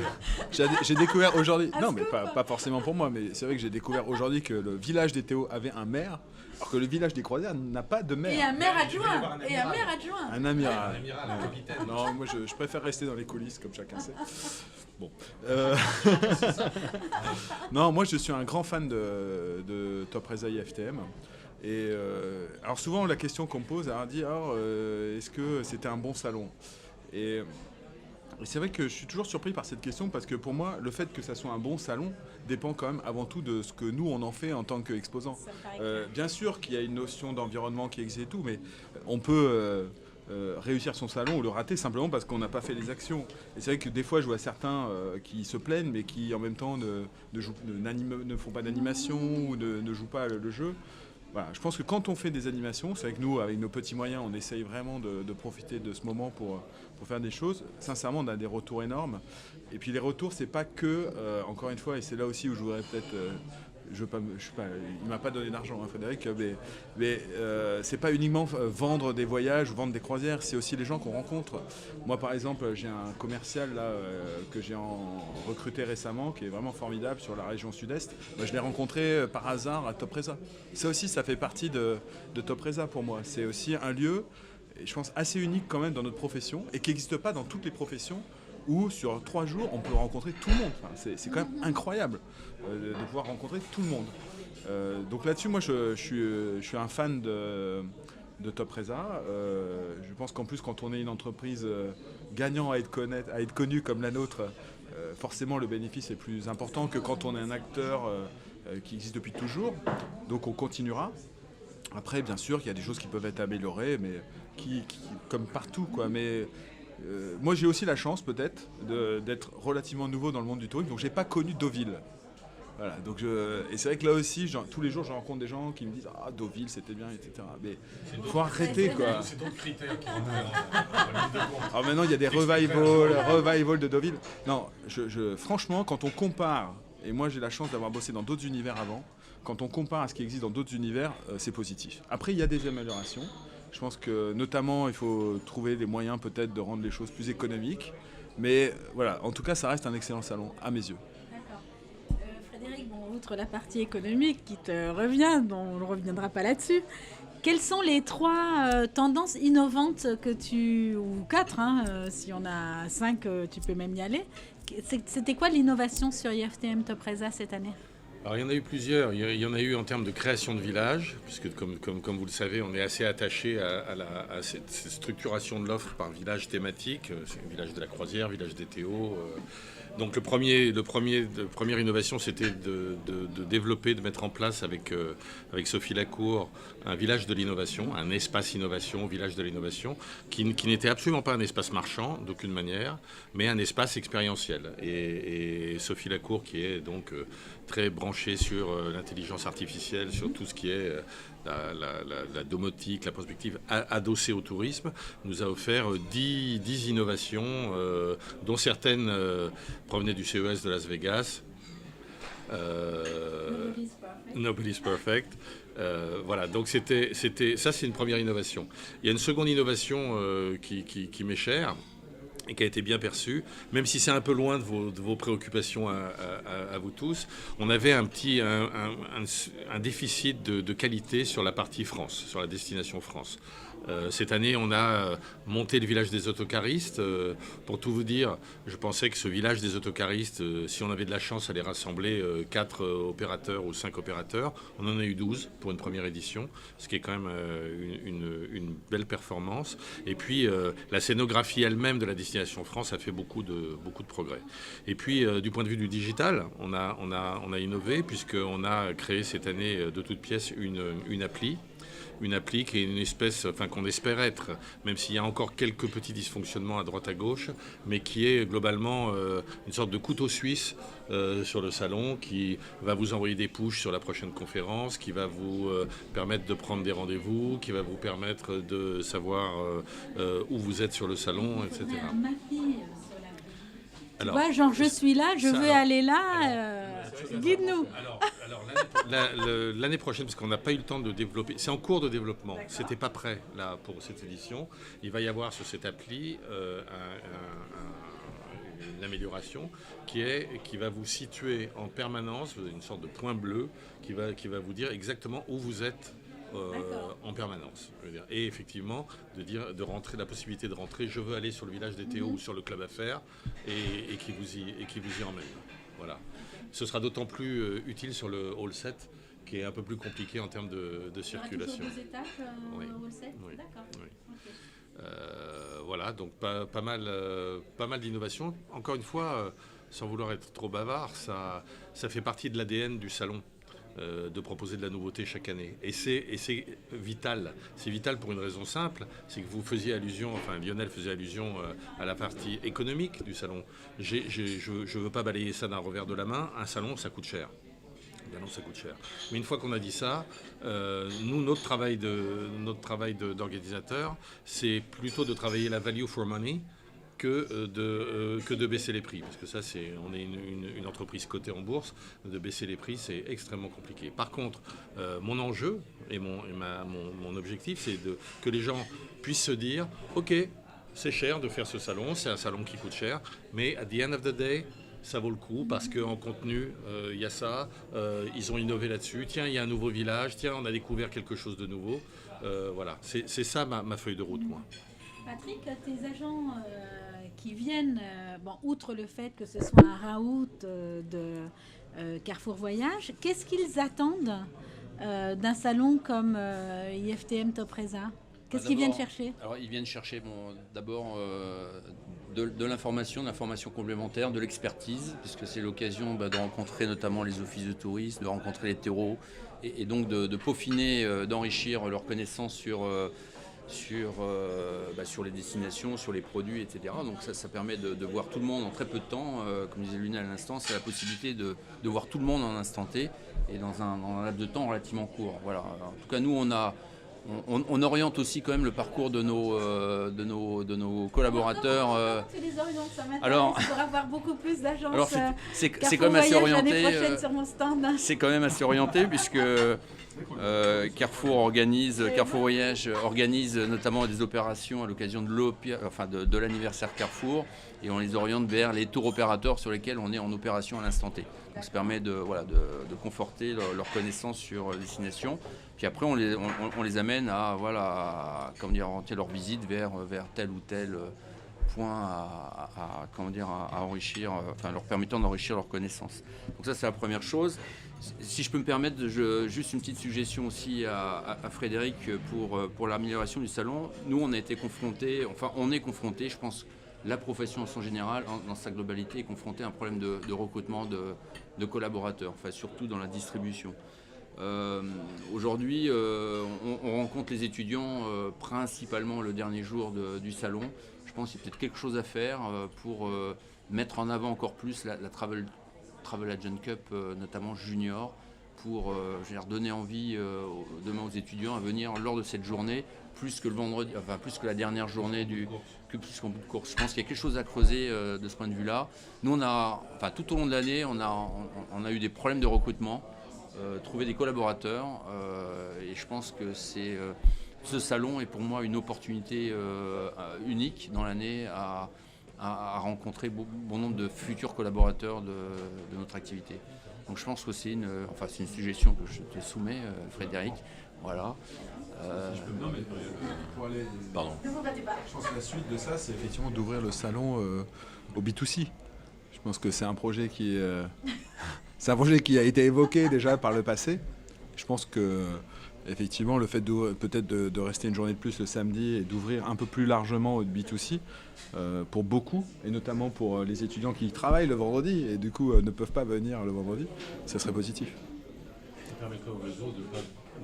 j'ai découvert aujourd'hui. Un Non, mais scoop. pas forcément pour moi, mais c'est vrai que j'ai découvert aujourd'hui que le village des Théo avait un maire, alors que le village des Croisières n'a pas de Et maire. un maire adjoint. voir un Et un amiral. maire adjoint. Un amiral. L'amiral, un capitaine. Non, moi je préfère rester dans les coulisses, comme chacun sait. Bon. Non, moi je suis un grand fan de Top Reza IFTM. Et alors souvent la question qu'on me pose, on dit est-ce que c'était un bon salon ? Et c'est vrai que je suis toujours surpris par cette question parce que pour moi, le fait que ça soit un bon salon dépend quand même avant tout de ce que nous on en fait en tant qu'exposants. Ça me paraît clair. Bien sûr qu'il y a une notion d'environnement qui existe et tout, mais on peut réussir son salon ou le rater simplement parce qu'on n'a pas fait les actions. Et c'est vrai que des fois je vois certains qui se plaignent mais qui en même temps ne font pas d'animation ou ne jouent pas le jeu. Voilà, je pense que quand on fait des animations, c'est vrai que nous, avec nos petits moyens, on essaye vraiment de profiter de ce moment pour faire des choses. Sincèrement, on a des retours énormes. Et puis les retours, c'est pas que, encore une fois, et c'est là aussi où je voudrais peut-être... il m'a pas donné d'argent, hein, Frédéric, mais c'est pas uniquement vendre des voyages ou vendre des croisières, c'est aussi les gens qu'on rencontre. Moi, par exemple, j'ai un commercial là, que j'ai recruté récemment, qui est vraiment formidable sur la région sud-est. Moi, je l'ai rencontré par hasard à Top Reza. Ça aussi, ça fait partie de Top Reza pour moi. C'est aussi un lieu, et je pense, assez unique quand même dans notre profession, et qui n'existe pas dans toutes les professions, où sur 3 jours, on peut rencontrer tout le monde. Enfin, c'est quand même incroyable de pouvoir rencontrer tout le monde. Donc là-dessus, moi, je suis un fan de Top Reza. Je pense qu'en plus, quand on est une entreprise gagnant à être connue comme la nôtre, forcément, le bénéfice est plus important que quand on est un acteur qui existe depuis toujours. Donc on continuera. Après, bien sûr, il y a des choses qui peuvent être améliorées, mais qui comme partout, quoi. Mais moi, j'ai aussi la chance, peut-être, d'être relativement nouveau dans le monde du tourisme. Donc, j'ai pas connu Deauville. Voilà. Donc, et c'est vrai que là aussi, tous les jours, je rencontre des gens qui me disent « Ah, Deauville, c'était bien, etc. » Mais il faut arrêter, quoi. C'est d'autres critères qui rentrent Alors maintenant, il y a des revivals de Deauville. Non, franchement, quand on compare, et moi, j'ai la chance d'avoir bossé dans d'autres univers avant, quand on compare à ce qui existe dans d'autres univers, c'est positif. Après, il y a des améliorations. Je pense que notamment, il faut trouver des moyens peut-être de rendre les choses plus économiques. Mais voilà, en tout cas, ça reste un excellent salon, à mes yeux. D'accord. Frédéric, outre la partie économique qui te revient, dont on ne reviendra pas là-dessus, quelles sont les 3 tendances innovantes ou 4, si on a 5, tu peux même y aller. C'était quoi l'innovation sur IFTM Top Reza cette année ? Alors il y en a eu plusieurs. Il y en a eu en termes de création de village, puisque comme vous le savez, on est assez attaché à cette structuration de l'offre par village thématique. C'est le village de la croisière, village des Théo, Donc la première innovation, c'était de développer, de mettre en place avec Sophie Lacour un village de l'innovation, un espace innovation, village de l'innovation, qui n'était absolument pas un espace marchand d'aucune manière, mais un espace expérientiel. Et Sophie Lacour, qui est donc très branchée sur l'intelligence artificielle, sur tout ce qui est la domotique, la prospective adossée au tourisme, nous a offert 10 innovations, dont certaines provenaient du CES de Las Vegas. Nobody's perfect. Voilà, donc ça c'est une première innovation. Il y a une seconde innovation qui m'est chère et qui a été bien perçue, même si c'est un peu loin de vos préoccupations à vous tous. On avait un déficit de qualité sur la partie France, sur la destination France. Cette année, on a monté le village des autocaristes. Pour tout vous dire, je pensais que ce village des autocaristes, si on avait de la chance, allait rassembler 4 opérateurs ou 5 opérateurs. On en a eu 12 pour une première édition, ce qui est quand même une belle performance. Et puis, la scénographie elle-même de la destination France a fait beaucoup de progrès. Et puis, du point de vue du digital, on a innové, puisqu'on a créé cette année de toutes pièces une appli. Une appli qui est une espèce, enfin qu'on espère être, même s'il y a encore quelques petits dysfonctionnements à droite à gauche, mais qui est globalement une sorte de couteau suisse sur le salon, qui va vous envoyer des pushs sur la prochaine conférence, qui va vous permettre de prendre des rendez-vous, qui va vous permettre de savoir où vous êtes sur le salon, etc. Tu vois, genre je suis là, je veux aller là, guide-nous. L'année prochaine, parce qu'on n'a pas eu le temps de développer, c'est en cours de développement, c'était pas prêt là pour cette édition. Il va y avoir sur cette appli une amélioration qui va vous situer en permanence, une sorte de point bleu qui va vous dire exactement où vous êtes en permanence. Je veux dire. Et effectivement, de rentrer, la possibilité de rentrer, je veux aller sur le village des Théo ou sur le club affaires et qui vous y emmène. Voilà. Ce sera d'autant plus utile sur le Hall 7, qui est un peu plus compliqué en termes de circulation. Il y aura toujours 2 étages oui. au Hall 7 Oui. D'accord. Oui. Okay. Voilà, donc pas mal d'innovations. Encore une fois, sans vouloir être trop bavard, ça fait partie de l'ADN du salon. De proposer de la nouveauté chaque année. Et c'est vital. C'est vital pour une raison simple, c'est que vous faisiez allusion, enfin Lionel faisait allusion à la partie économique du salon. Je ne veux pas balayer ça d'un revers de la main. Un salon, ça coûte cher. Ben non, ça coûte cher. Mais une fois qu'on a dit ça, nous, notre travail d'organisateur, c'est plutôt de travailler la value for money que de baisser les prix. Parce que ça, on est une entreprise cotée en bourse. De baisser les prix, c'est extrêmement compliqué. Par contre, mon enjeu et mon objectif, c'est que les gens puissent se dire « Ok, c'est cher de faire ce salon, c'est un salon qui coûte cher, mais at the end of the day, ça vaut le coup parce qu'en contenu, il y a ça, ils ont innové là-dessus. Tiens, il y a un nouveau village, tiens, on a découvert quelque chose de nouveau. » Voilà, c'est ça ma feuille de route, moi. Patrick, tes agents qui viennent, outre le fait que ce soit un raout de Carrefour Voyage, qu'est-ce qu'ils attendent d'un salon comme IFTM Topresa? Qu'est-ce qu'ils viennent chercher? Alors, ils viennent chercher d'abord de l'information complémentaire, de l'expertise, puisque c'est l'occasion de rencontrer notamment les offices de tourisme, de rencontrer les terreaux, et donc de peaufiner, d'enrichir leurs connaissances sur les destinations, sur les produits, etc. Donc ça permet de voir tout le monde en très peu de temps. Comme disait Luna à l'instant, c'est la possibilité de voir tout le monde en instant T et dans un laps de temps relativement court. Voilà. En tout cas, nous, on oriente aussi quand même le parcours de nos collaborateurs. Tu les orientes, ça m'intéresse. Alors, pour avoir beaucoup plus d'agences. Alors c'est quand même assez orienté. L'année prochaine sur mon stand. C'est quand même assez orienté puisque Carrefour Voyage organise notamment des opérations à l'occasion de l'anniversaire Carrefour, et on les oriente vers les tours opérateurs sur lesquels on est en opération à l'instant T. Donc ça permet de conforter leur connaissance sur la destination. Puis après on les amène à orienter leur visite vers tel ou tel point à enrichir, leur permettant d'enrichir leurs connaissances. Donc ça c'est la première chose. Si je peux me permettre, juste une petite suggestion aussi à Frédéric pour l'amélioration du salon. Nous on est confrontés, je pense la profession en son général, dans sa globalité, est confrontée à un problème de recrutement de collaborateurs, enfin, surtout dans la distribution. Aujourd'hui, on rencontre les étudiants principalement le dernier jour du salon. Je pense qu'il y a peut-être quelque chose à faire pour mettre en avant encore plus la Travel Agent Cup, notamment junior, pour donner envie demain aux étudiants à venir lors de cette journée, plus que le vendredi, enfin plus que la dernière journée plus qu'en bout de course. Je pense qu'il y a quelque chose à creuser de ce point de vue-là. Nous, tout au long de l'année, on a eu des problèmes de recrutement, trouver des collaborateurs, et je pense que ce salon est pour moi une opportunité unique dans l'année à rencontrer bon nombre de futurs collaborateurs de notre activité. Donc je pense que c'est une suggestion que je te soumets, Frédéric. Voilà. Pardon. Je pense que la suite de ça, c'est effectivement d'ouvrir le salon au B2C. Je pense que c'est un projet qui a été évoqué déjà par le passé. Je pense que effectivement, le fait peut-être de rester une journée de plus le samedi et d'ouvrir un peu plus largement au B2C pour beaucoup, et notamment pour les étudiants qui travaillent le vendredi et du coup ne peuvent pas venir le vendredi, ça serait positif. Ça permettrait au réseau de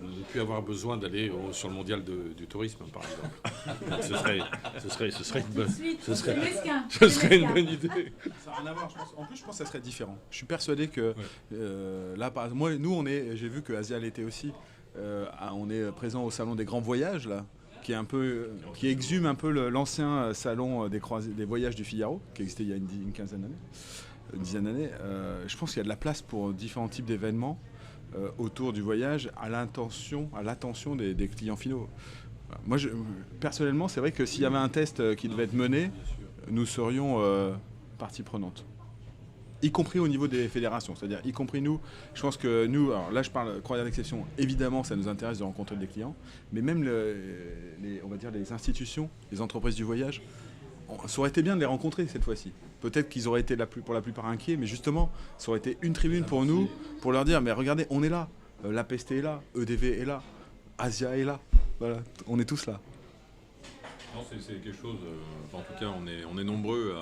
ne plus avoir besoin d'aller sur le mondial du tourisme, par exemple. Ce serait une bonne idée. Ça n'a rien à voir, en plus je pense que ça serait différent. Je suis persuadé que là, par exemple, j'ai vu que Asia l'était aussi. On est présent au salon des grands voyages là, qui exhume un peu l'ancien salon des voyages du Figaro, qui existait il y a une dizaine d'années. Je pense qu'il y a de la place pour différents types d'événements autour du voyage à l'attention des clients finaux. Moi, personnellement, c'est vrai que s'il y avait un test qui devait être mené, nous serions partie prenante. Y compris au niveau des fédérations, c'est-à-dire y compris nous. Je pense que nous, alors là je parle croisière d'exception, évidemment ça nous intéresse de rencontrer des clients, mais même on va dire les institutions, les entreprises du voyage, ça aurait été bien de les rencontrer cette fois-ci. Peut-être qu'ils auraient été pour la plupart inquiets, mais justement ça aurait été une tribune pour nous, pour leur dire mais regardez, on est là, l'APST est là, EDV est là, Asia est là, voilà, on est tous là. Non, c'est quelque chose, en tout cas on est nombreux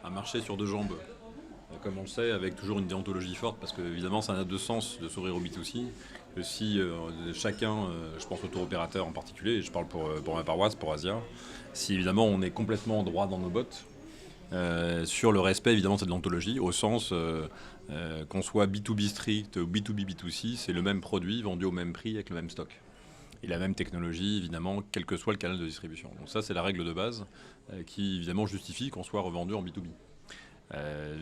à marcher sur deux jambes. Comme on le sait, avec toujours une déontologie forte, parce que évidemment ça n'a de sens de s'ouvrir au B2C que si chacun, je pense au tour opérateur en particulier, et je parle pour ma paroisse, pour Asia, si évidemment on est complètement droit dans nos bottes sur le respect évidemment de cette déontologie, au sens qu'on soit B2B strict ou B2B B2C, c'est le même produit vendu au même prix avec le même stock. Et la même technologie, évidemment, quel que soit le canal de distribution. Donc ça, c'est la règle de base qui, évidemment, justifie qu'on soit revendu en B2B.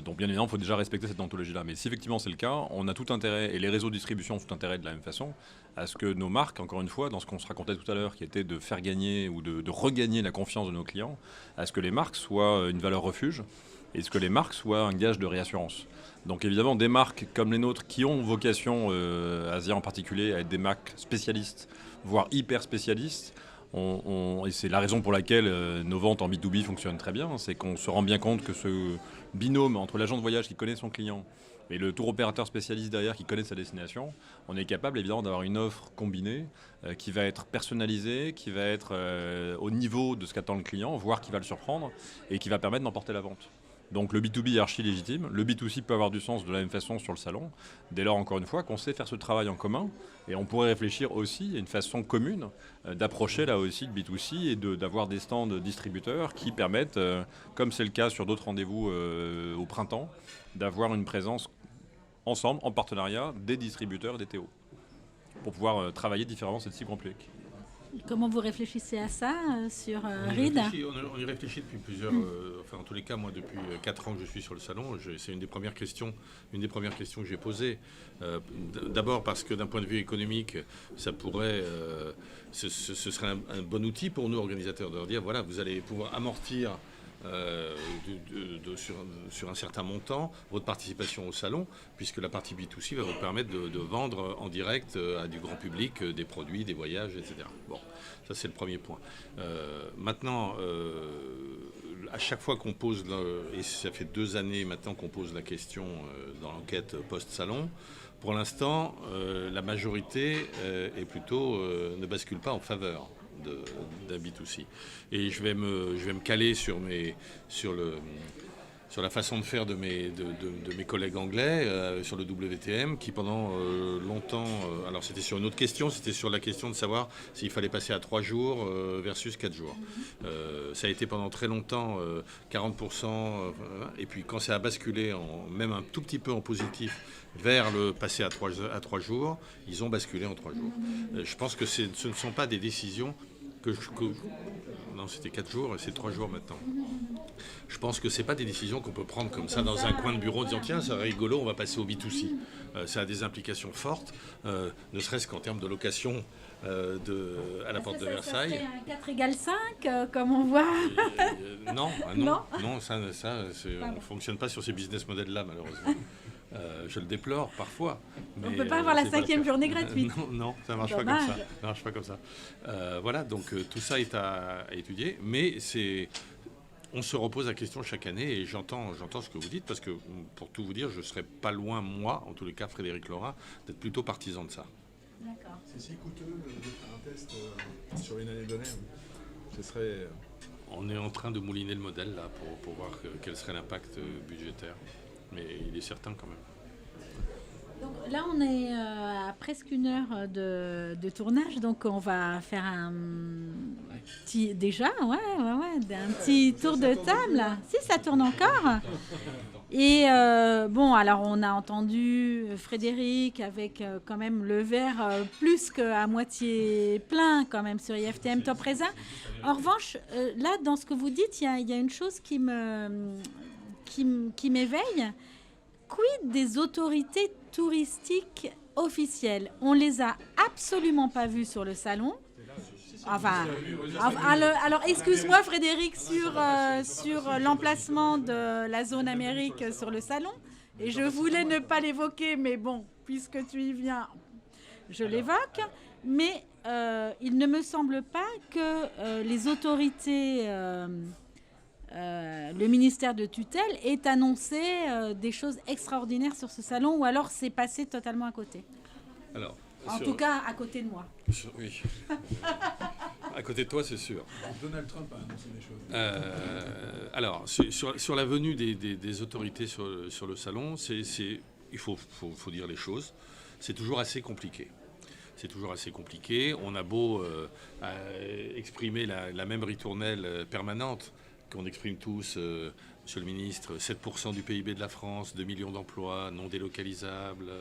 Donc bien évidemment, il faut déjà respecter cette déontologie-là. Mais si effectivement c'est le cas, on a tout intérêt, et les réseaux de distribution ont tout intérêt de la même façon, à ce que nos marques, encore une fois, dans ce qu'on se racontait tout à l'heure, qui était de faire gagner ou de regagner la confiance de nos clients, à ce que les marques soient une valeur refuge, et ce que les marques soient un gage de réassurance. Donc évidemment, des marques comme les nôtres, qui ont vocation, Asia en particulier, à être des marques spécialistes, voire hyper spécialistes, et c'est la raison pour laquelle nos ventes en B2B fonctionnent très bien, c'est qu'on se rend bien compte que ce binôme entre l'agent de voyage qui connaît son client et le tour opérateur spécialiste derrière qui connaît sa destination, on est capable évidemment d'avoir une offre combinée qui va être personnalisée, qui va être au niveau de ce qu'attend le client, voire qui va le surprendre et qui va permettre d'emporter la vente. Donc le B2B est archi légitime, le B2C peut avoir du sens de la même façon sur le salon, dès lors encore une fois qu'on sait faire ce travail en commun, et on pourrait réfléchir aussi à une façon commune d'approcher là aussi le B2C et d'avoir des stands distributeurs qui permettent, comme c'est le cas sur d'autres rendez-vous au printemps, d'avoir une présence ensemble, en partenariat, des distributeurs et des TO, pour pouvoir travailler différemment cette cible publique. Comment vous réfléchissez à ça sur RID ? On y réfléchit depuis plusieurs... en tous les cas, moi, depuis 4 ans que je suis sur le salon, c'est une des premières questions que j'ai posées. D'abord parce que d'un point de vue économique, ça pourrait... ce serait un bon outil pour nous, organisateurs, de leur dire, voilà, vous allez pouvoir amortir... sur un certain montant votre participation au salon, puisque la partie B2C va vous permettre de vendre en direct à du grand public des produits, des voyages, etc. Bon, ça c'est le premier point. Maintenant, à chaque fois qu'on pose, et ça fait 2 années maintenant qu'on pose la question dans l'enquête post-salon, pour l'instant, la majorité est plutôt ne bascule pas en faveur d'un B2C. Et je vais me caler sur la façon de faire de mes collègues anglais, sur le WTM, qui pendant longtemps, alors c'était sur une autre question, c'était sur la question de savoir s'il fallait passer à 3 jours versus 4 jours. Ça a été pendant très longtemps 40%, et puis quand ça a basculé, même un tout petit peu en positif, vers le passer à 3 jours, ils ont basculé en 3 jours. Je pense que ce ne sont pas des décisions non, c'était 4 jours et c'est 3 jours maintenant. Je pense que ce n'est pas des décisions qu'on peut prendre comme ça dans un coin de bureau en disant tiens, c'est rigolo, on va passer au B2C. Ça a des implications fortes, ne serait-ce qu'en termes de location à la porte de Versailles. Ça serait un 4 égale 5, comme on voit. Non, ça on ne fonctionne pas sur ces business models-là, malheureusement. Je le déplore parfois. On ne peut pas avoir la 5e journée gratuite. Non, ça ne marche pas comme ça. Ça marche pas comme ça. Voilà, donc tout ça est à étudier, mais on se repose la question chaque année et j'entends ce que vous dites parce que, pour tout vous dire, je ne serais pas loin, moi, en tous les cas, Frédéric Laurin, d'être plutôt partisan de ça. D'accord. C'est si coûteux de faire un test sur une année donnée. Ce serait... On est en train de mouliner le modèle là pour voir quel serait l'impact budgétaire. Mais il est certain quand même. Donc là, on est à presque 1 heure de tournage, donc on va faire un petit un petit tour de table. Si, ça tourne encore. Et bon, alors on a entendu Frédéric avec quand même le verre plus qu'à moitié plein quand même sur IFTM Top Raisin. En revanche, là, dans ce que vous dites, il y a une chose qui m'éveille. Quid des autorités touristiques officielles? On les a absolument pas vues sur le salon. Enfin, alors excuse-moi Frédéric sur l'emplacement de la zone Amérique sur le salon. Et je voulais ne pas l'évoquer, mais bon, puisque tu y viens, je l'évoque. Mais il ne me semble pas que les autorités... le ministère de tutelle ait annoncé des choses extraordinaires sur ce salon, ou alors c'est passé totalement à côté. Alors, en tout cas, à côté de moi. Oui. À côté de toi, c'est sûr. Donald Trump a annoncé des choses. Alors, sur la venue des autorités sur le salon, il faut dire les choses. C'est toujours assez compliqué. On a beau exprimer la même ritournelle permanente qu'on exprime tous, Monsieur le ministre, 7% du PIB de la France, 2 millions d'emplois non délocalisables,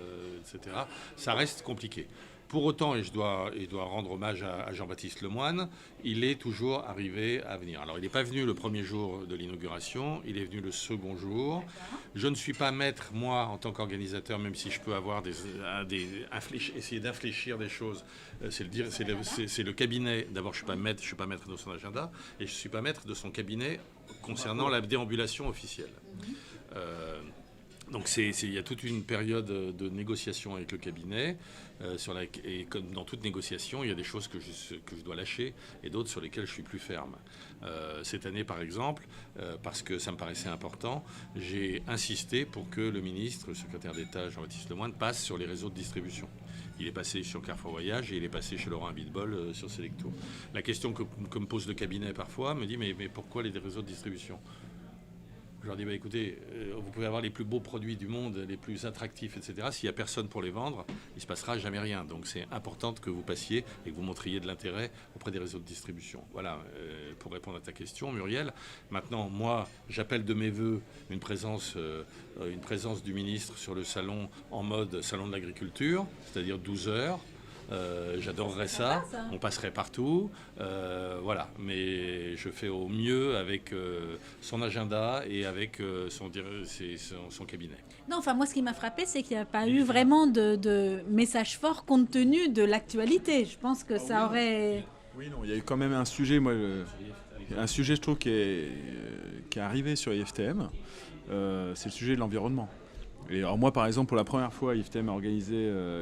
etc. Ça reste compliqué. Pour autant, et je dois rendre hommage à Jean-Baptiste Lemoyne, il est toujours arrivé à venir. Alors, il n'est pas venu le premier jour de l'inauguration, il est venu le second jour. Je ne suis pas maître, moi, en tant qu'organisateur, même si je peux avoir essayer d'infléchir des choses. C'est le cabinet. D'abord, je ne suis pas maître de son agenda, et je ne suis pas maître de son cabinet concernant la déambulation officielle. Donc il y a toute une période de négociation avec le cabinet, et comme dans toute négociation, il y a des choses que je dois lâcher et d'autres sur lesquelles je suis plus ferme. Cette année, par exemple, parce que ça me paraissait important, j'ai insisté pour que le ministre, le secrétaire d'État Jean-Baptiste Lemoyne, passe sur les réseaux de distribution. Il est passé sur Carrefour Voyage et il est passé chez Laurent Abitbol sur Selectour. La question que me pose le cabinet parfois me dit mais pourquoi les réseaux de distribution ? Je leur dis, écoutez, vous pouvez avoir les plus beaux produits du monde, les plus attractifs, etc. S'il n'y a personne pour les vendre, il ne se passera jamais rien. Donc c'est important que vous passiez et que vous montriez de l'intérêt auprès des réseaux de distribution. Voilà, pour répondre à ta question, Muriel. Maintenant, moi, j'appelle de mes voeux une présence du ministre sur le salon en mode salon de l'agriculture, c'est-à-dire 12 heures. J'adorerais ça, on passerait partout, voilà, mais je fais au mieux avec son agenda et avec son cabinet. Non, enfin moi ce qui m'a frappé, c'est qu'il n'y a pas eu vraiment de message fort compte tenu de l'actualité. Je pense que ça aurait... Oui, non, il y a eu quand même un sujet, je trouve, qui est arrivé sur IFTM, c'est le sujet de l'environnement. Et alors moi, par exemple, pour la première fois, IFTM a organisé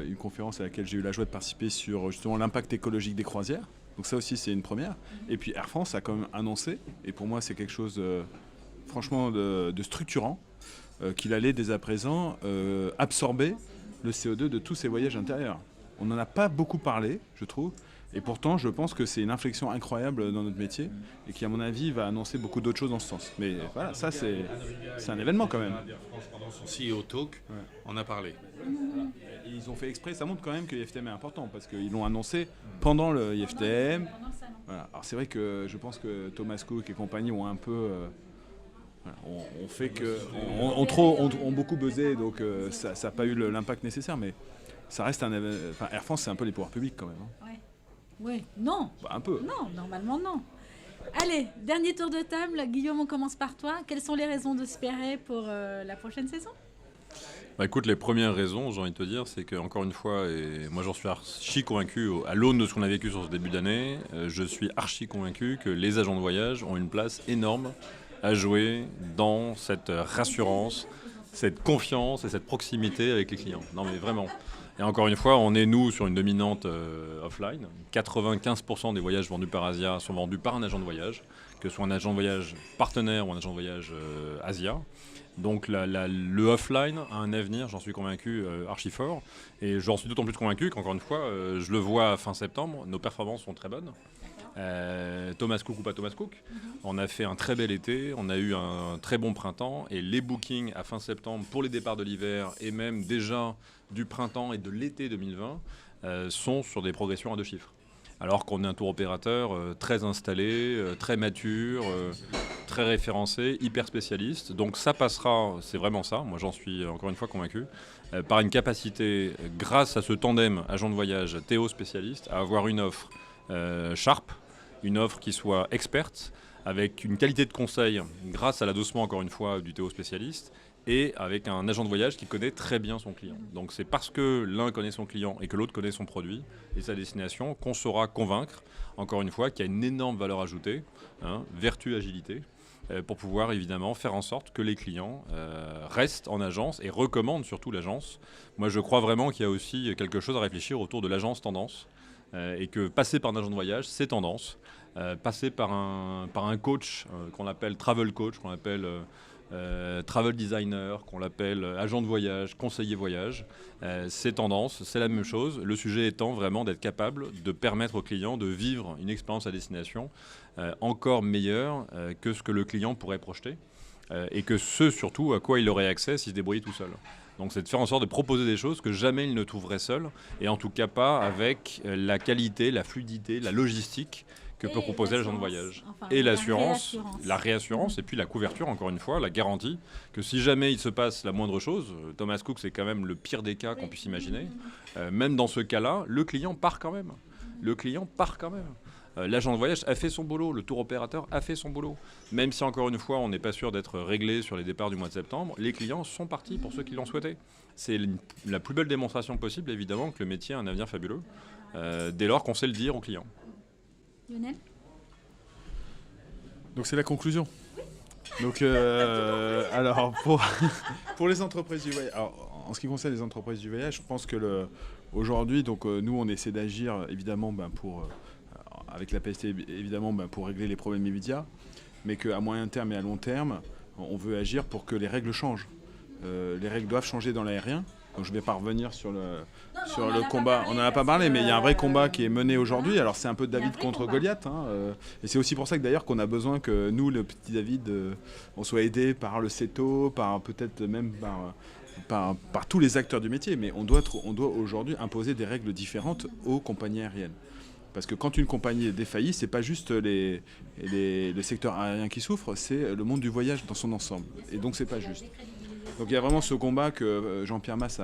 une conférence à laquelle j'ai eu la joie de participer sur justement l'impact écologique des croisières. Donc ça aussi, c'est une première. Et puis Air France a quand même annoncé, et pour moi, c'est quelque chose franchement de structurant, qu'il allait dès à présent absorber le CO2 de tous ces voyages intérieurs. On n'en a pas beaucoup parlé, je trouve, Et pourtant, je pense que c'est une inflexion incroyable dans notre métier et qui, à mon avis, va annoncer beaucoup d'autres choses dans ce sens. Mais voilà, ça, c'est un événement quand même. Pendant son CEO Talk, on a parlé. Et ils ont fait exprès, ça montre quand même que l'IFTM est important parce qu'ils l'ont annoncé pendant le IFTM. Voilà. Alors c'est vrai que je pense que Thomas Cook et compagnie ont un peu... voilà, on fait que... ont beaucoup buzzé, donc ça n'a pas eu l'impact nécessaire, mais ça reste un... Enfin, Air France, c'est un peu les pouvoirs publics quand même. Hein. Oui, non. Bah, un peu. Non, normalement non. Allez, dernier tour de table. Guillaume, on commence par toi. Quelles sont les raisons d'espérer pour la prochaine saison ? Bah écoute, les premières raisons, j'ai envie de te dire, c'est qu'encore une fois, et moi j'en suis archi convaincu, à l'aune de ce qu'on a vécu sur ce début d'année, je suis archi convaincu que les agents de voyage ont une place énorme à jouer dans cette rassurance, cette confiance et cette proximité avec les clients. Non mais vraiment. Et encore une fois, on est nous sur une dominante offline. 95% des voyages vendus par Asia sont vendus par un agent de voyage, que ce soit un agent de voyage partenaire ou un agent de voyage Asia. Donc le offline a un avenir, j'en suis convaincu, archi fort. Et j'en suis d'autant plus convaincu qu'encore une fois, je le vois fin septembre, nos performances sont très bonnes. Thomas Cook ou pas Thomas Cook, on a fait un très bel été, on a eu un très bon printemps et les bookings à fin septembre pour les départs de l'hiver et même déjà du printemps et de l'été 2020 sont sur des progressions à 2 chiffres. Alors qu'on est un tour opérateur très installé, très mature, très référencé, hyper spécialiste. Donc ça passera, c'est vraiment ça, moi j'en suis encore une fois convaincu, par une capacité, grâce à ce tandem agent de voyage Théo spécialiste, à avoir une offre sharp, une offre qui soit experte, avec une qualité de conseil grâce à l'adossement encore une fois du Théo spécialiste, et avec un agent de voyage qui connaît très bien son client. Donc c'est parce que l'un connaît son client et que l'autre connaît son produit et sa destination qu'on saura convaincre, encore une fois, qu'il y a une énorme valeur ajoutée, vertu, agilité, pour pouvoir évidemment faire en sorte que les clients restent en agence et recommandent surtout l'agence. Moi je crois vraiment qu'il y a aussi quelque chose à réfléchir autour de l'agence tendance et que passer par un agent de voyage, c'est tendance. Passer par un coach qu'on appelle travel coach, qu'on appelle... travel designer, qu'on l'appelle agent de voyage, conseiller voyage, c'est tendance, c'est la même chose. Le sujet étant vraiment d'être capable de permettre au client de vivre une expérience à destination encore meilleure que ce que le client pourrait projeter et que ce surtout à quoi il aurait accès s'il se débrouillait tout seul. Donc c'est de faire en sorte de proposer des choses que jamais il ne trouverait seul et en tout cas pas avec la qualité, la fluidité, la logistique que peut proposer l'agent de voyage. Enfin, et l'assurance, la réassurance, et puis la couverture, encore une fois, la garantie que si jamais il se passe la moindre chose, Thomas Cook, c'est quand même le pire des cas qu'on puisse imaginer, même dans ce cas-là, le client part quand même. Le client part quand même. L'agent de voyage a fait son boulot, le tour opérateur a fait son boulot. Même si, encore une fois, on n'est pas sûr d'être réglé sur les départs du mois de septembre, les clients sont partis pour ceux qui l'ont souhaité. C'est la plus belle démonstration possible, évidemment, que le métier a un avenir fabuleux, dès lors qu'on sait le dire aux clients. Lionel ? Donc c'est la conclusion. Donc alors pour les entreprises du voyage, alors, en ce qui concerne les entreprises du voyage, je pense que aujourd'hui donc nous on essaie d'agir évidemment pour avec la PST évidemment pour régler les problèmes immédiats, mais qu'à moyen terme et à long terme on veut agir pour que les règles changent. Les règles doivent changer dans l'aérien. Donc je ne vais pas revenir sur le combat. On n'en a pas parlé, mais il y a un vrai combat qui est mené aujourd'hui. Alors c'est un peu David contre Goliath. Et c'est aussi pour ça que d'ailleurs qu'on a besoin que nous, le petit David, on soit aidé par le CETO, par peut-être même par tous les acteurs du métier. Mais on doit aujourd'hui imposer des règles différentes aux compagnies aériennes. Parce que quand une compagnie est défaillie, c'est pas juste le secteur aérien qui souffre, c'est le monde du voyage dans son ensemble. Et donc c'est pas juste. Donc il y a vraiment ce combat que Jean-Pierre Mas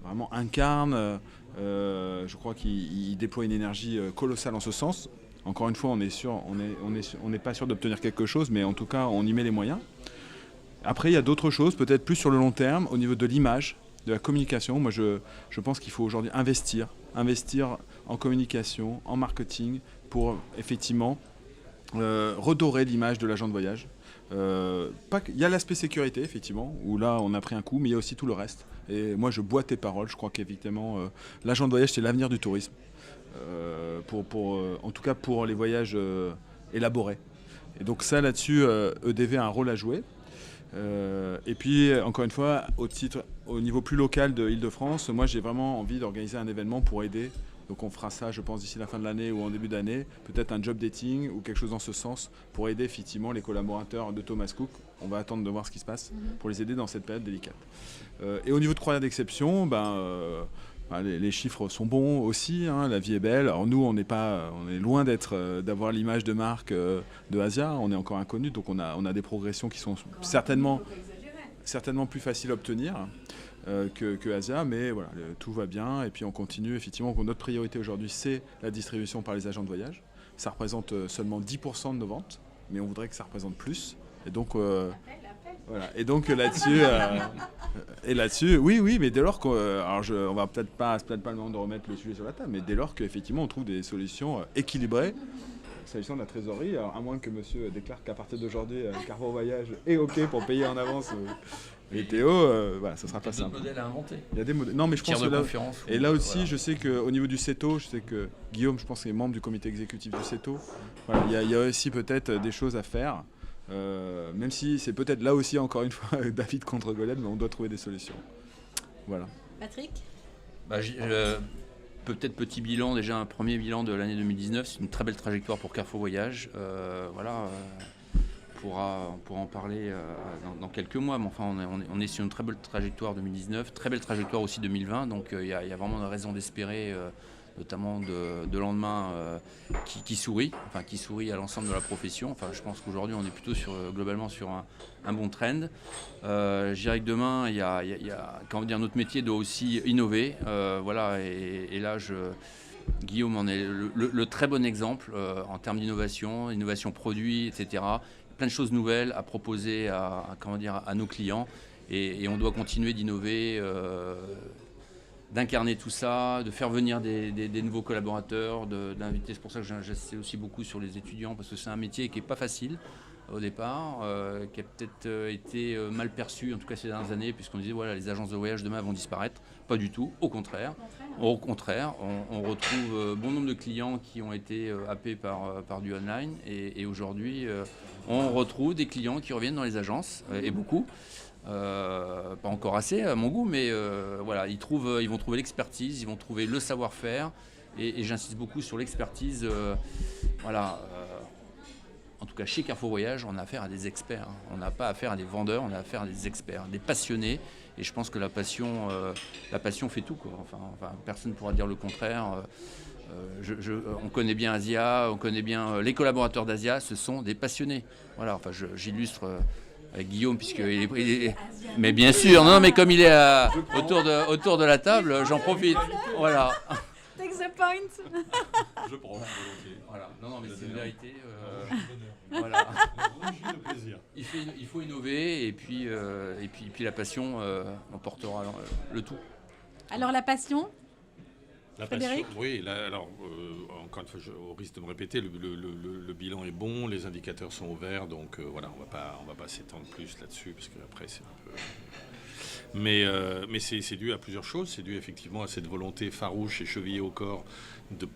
vraiment incarne. Je crois qu'il déploie une énergie colossale en ce sens. Encore une fois, on n'est pas sûr d'obtenir quelque chose, mais en tout cas, on y met les moyens. Après, il y a d'autres choses, peut-être plus sur le long terme, au niveau de l'image, de la communication. Moi, je pense qu'il faut aujourd'hui investir en communication, en marketing, pour effectivement redorer l'image de l'agent de voyage. Il y a l'aspect sécurité, effectivement, où là, on a pris un coup, mais il y a aussi tout le reste. Et moi, je bois tes paroles. Je crois qu'effectivement, l'agent de voyage, c'est l'avenir du tourisme. En tout cas, pour les voyages élaborés. Et donc ça, là-dessus, EDV a un rôle à jouer. Et puis, encore une fois, au niveau plus local de Île-de-France, moi, j'ai vraiment envie d'organiser un événement pour aider Donc on fera ça, je pense, d'ici la fin de l'année ou en début d'année, peut-être un job dating ou quelque chose dans ce sens pour aider effectivement les collaborateurs de Thomas Cook. On va attendre de voir ce qui se passe pour les aider dans cette période délicate. Et au niveau de croisière d'exception, les chiffres sont bons aussi, hein, la vie est belle. Alors nous, on est loin d'avoir l'image de marque de Asia, on est encore inconnu, donc on a des progressions qui sont certainement plus faciles à obtenir que Asia, mais voilà, tout va bien et puis on continue. Effectivement, notre priorité aujourd'hui, c'est la distribution par les agents de voyage. Ça représente seulement 10% de nos ventes, mais on voudrait que ça représente plus. Et donc, voilà. Et donc là-dessus, oui, mais dès lors on va peut-être pas le moment de remettre le sujet sur la table, mais dès lors qu'effectivement on trouve des solutions équilibrées, s'agissant de la trésorerie, alors à moins que monsieur déclare qu'à partir d'aujourd'hui, Carrefour Voyage est OK pour payer en avance les Théo, voilà, ça sera pas simple. Il y a des modèles à inventer. Il y a des modèles. Non, mais je pense que là aussi, voilà. Je sais qu'au niveau du CETO, je sais que Guillaume, je pense, est membre du comité exécutif du CETO. Voilà, il y a aussi peut-être des choses à faire. Même si c'est peut-être là aussi, encore une fois, David contre Goliath, mais on doit trouver des solutions. Voilà. Patrick ? Peut-être petit bilan, déjà un premier bilan de l'année 2019, c'est une très belle trajectoire pour Carrefour Voyage. On pourra en parler dans quelques mois, mais enfin on est sur une très belle trajectoire 2019, très belle trajectoire aussi 2020, donc il y a vraiment une raison d'espérer, notamment de lendemain qui sourit à l'ensemble de la profession. Enfin, je pense qu'aujourd'hui on est plutôt globalement sur un bon trend. Je dirais que demain, notre métier doit aussi innover, et là Guillaume en est le très bon exemple en termes d'innovation produit, etc. Plein de choses nouvelles à proposer à nos clients et on doit continuer d'innover, d'incarner tout ça, de faire venir des nouveaux collaborateurs, d'inviter. C'est pour ça que j'insiste aussi beaucoup sur les étudiants parce que c'est un métier qui n'est pas facile au départ, qui a peut-être été mal perçu en tout cas ces dernières années puisqu'on disait voilà, les agences de voyage demain vont disparaître. Pas du tout, au contraire. On retrouve bon nombre de clients qui ont été happés par du online et aujourd'hui on retrouve des clients qui reviennent dans les agences et beaucoup. Pas encore assez à mon goût, mais voilà, ils vont trouver l'expertise, ils vont trouver le savoir-faire et j'insiste beaucoup sur l'expertise. En tout cas, chez Carrefour Voyage, on a affaire à des experts. On n'a pas affaire à des vendeurs, on a affaire à des experts, des passionnés. Et je pense que la passion fait tout, quoi. Enfin, personne ne pourra dire le contraire. On connaît bien Asia, on connaît bien les collaborateurs d'Asia, ce sont des passionnés. Voilà, enfin, j'illustre avec Guillaume, puisqu'il est. Mais bien sûr, non, mais comme il est autour de la table, j'en profite. Voilà. Take the point. Je prends volontiers. Voilà. Non, mais c'est une vérité. Voilà. Il faut innover et puis la passion emportera le tout. Alors la passion. La Frédéric ? passion, oui. Encore une fois, au risque de me répéter, le bilan est bon, les indicateurs sont ouverts, donc voilà, on va pas s'étendre plus là-dessus parce qu'après c'est un peu. Mais c'est dû à plusieurs choses. C'est dû effectivement à cette volonté farouche et chevillée au corps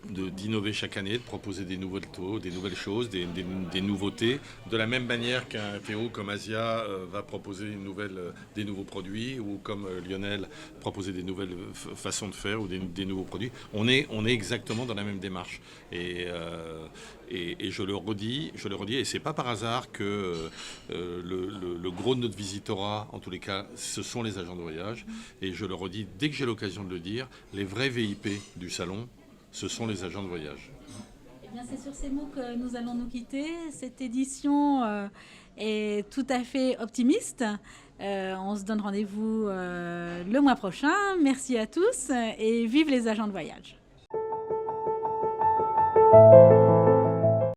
d'innover chaque année, de proposer des nouveaux taux, des nouvelles choses, des nouveautés. De la même manière qu'un Théo comme Asia va proposer des nouveaux produits ou comme Lionel proposer des nouvelles façons de faire ou des nouveaux produits. On est exactement dans la même démarche. Et je le redis, et c'est pas par hasard que le gros de notre visitorat, en tous les cas, ce sont les agents de voyage. Et je le redis dès que j'ai l'occasion de le dire, les vrais VIP du salon, ce sont les agents de voyage. Eh bien, c'est sur ces mots que nous allons nous quitter. Cette édition est tout à fait optimiste. On se donne rendez-vous le mois prochain. Merci à tous et vive les agents de voyage.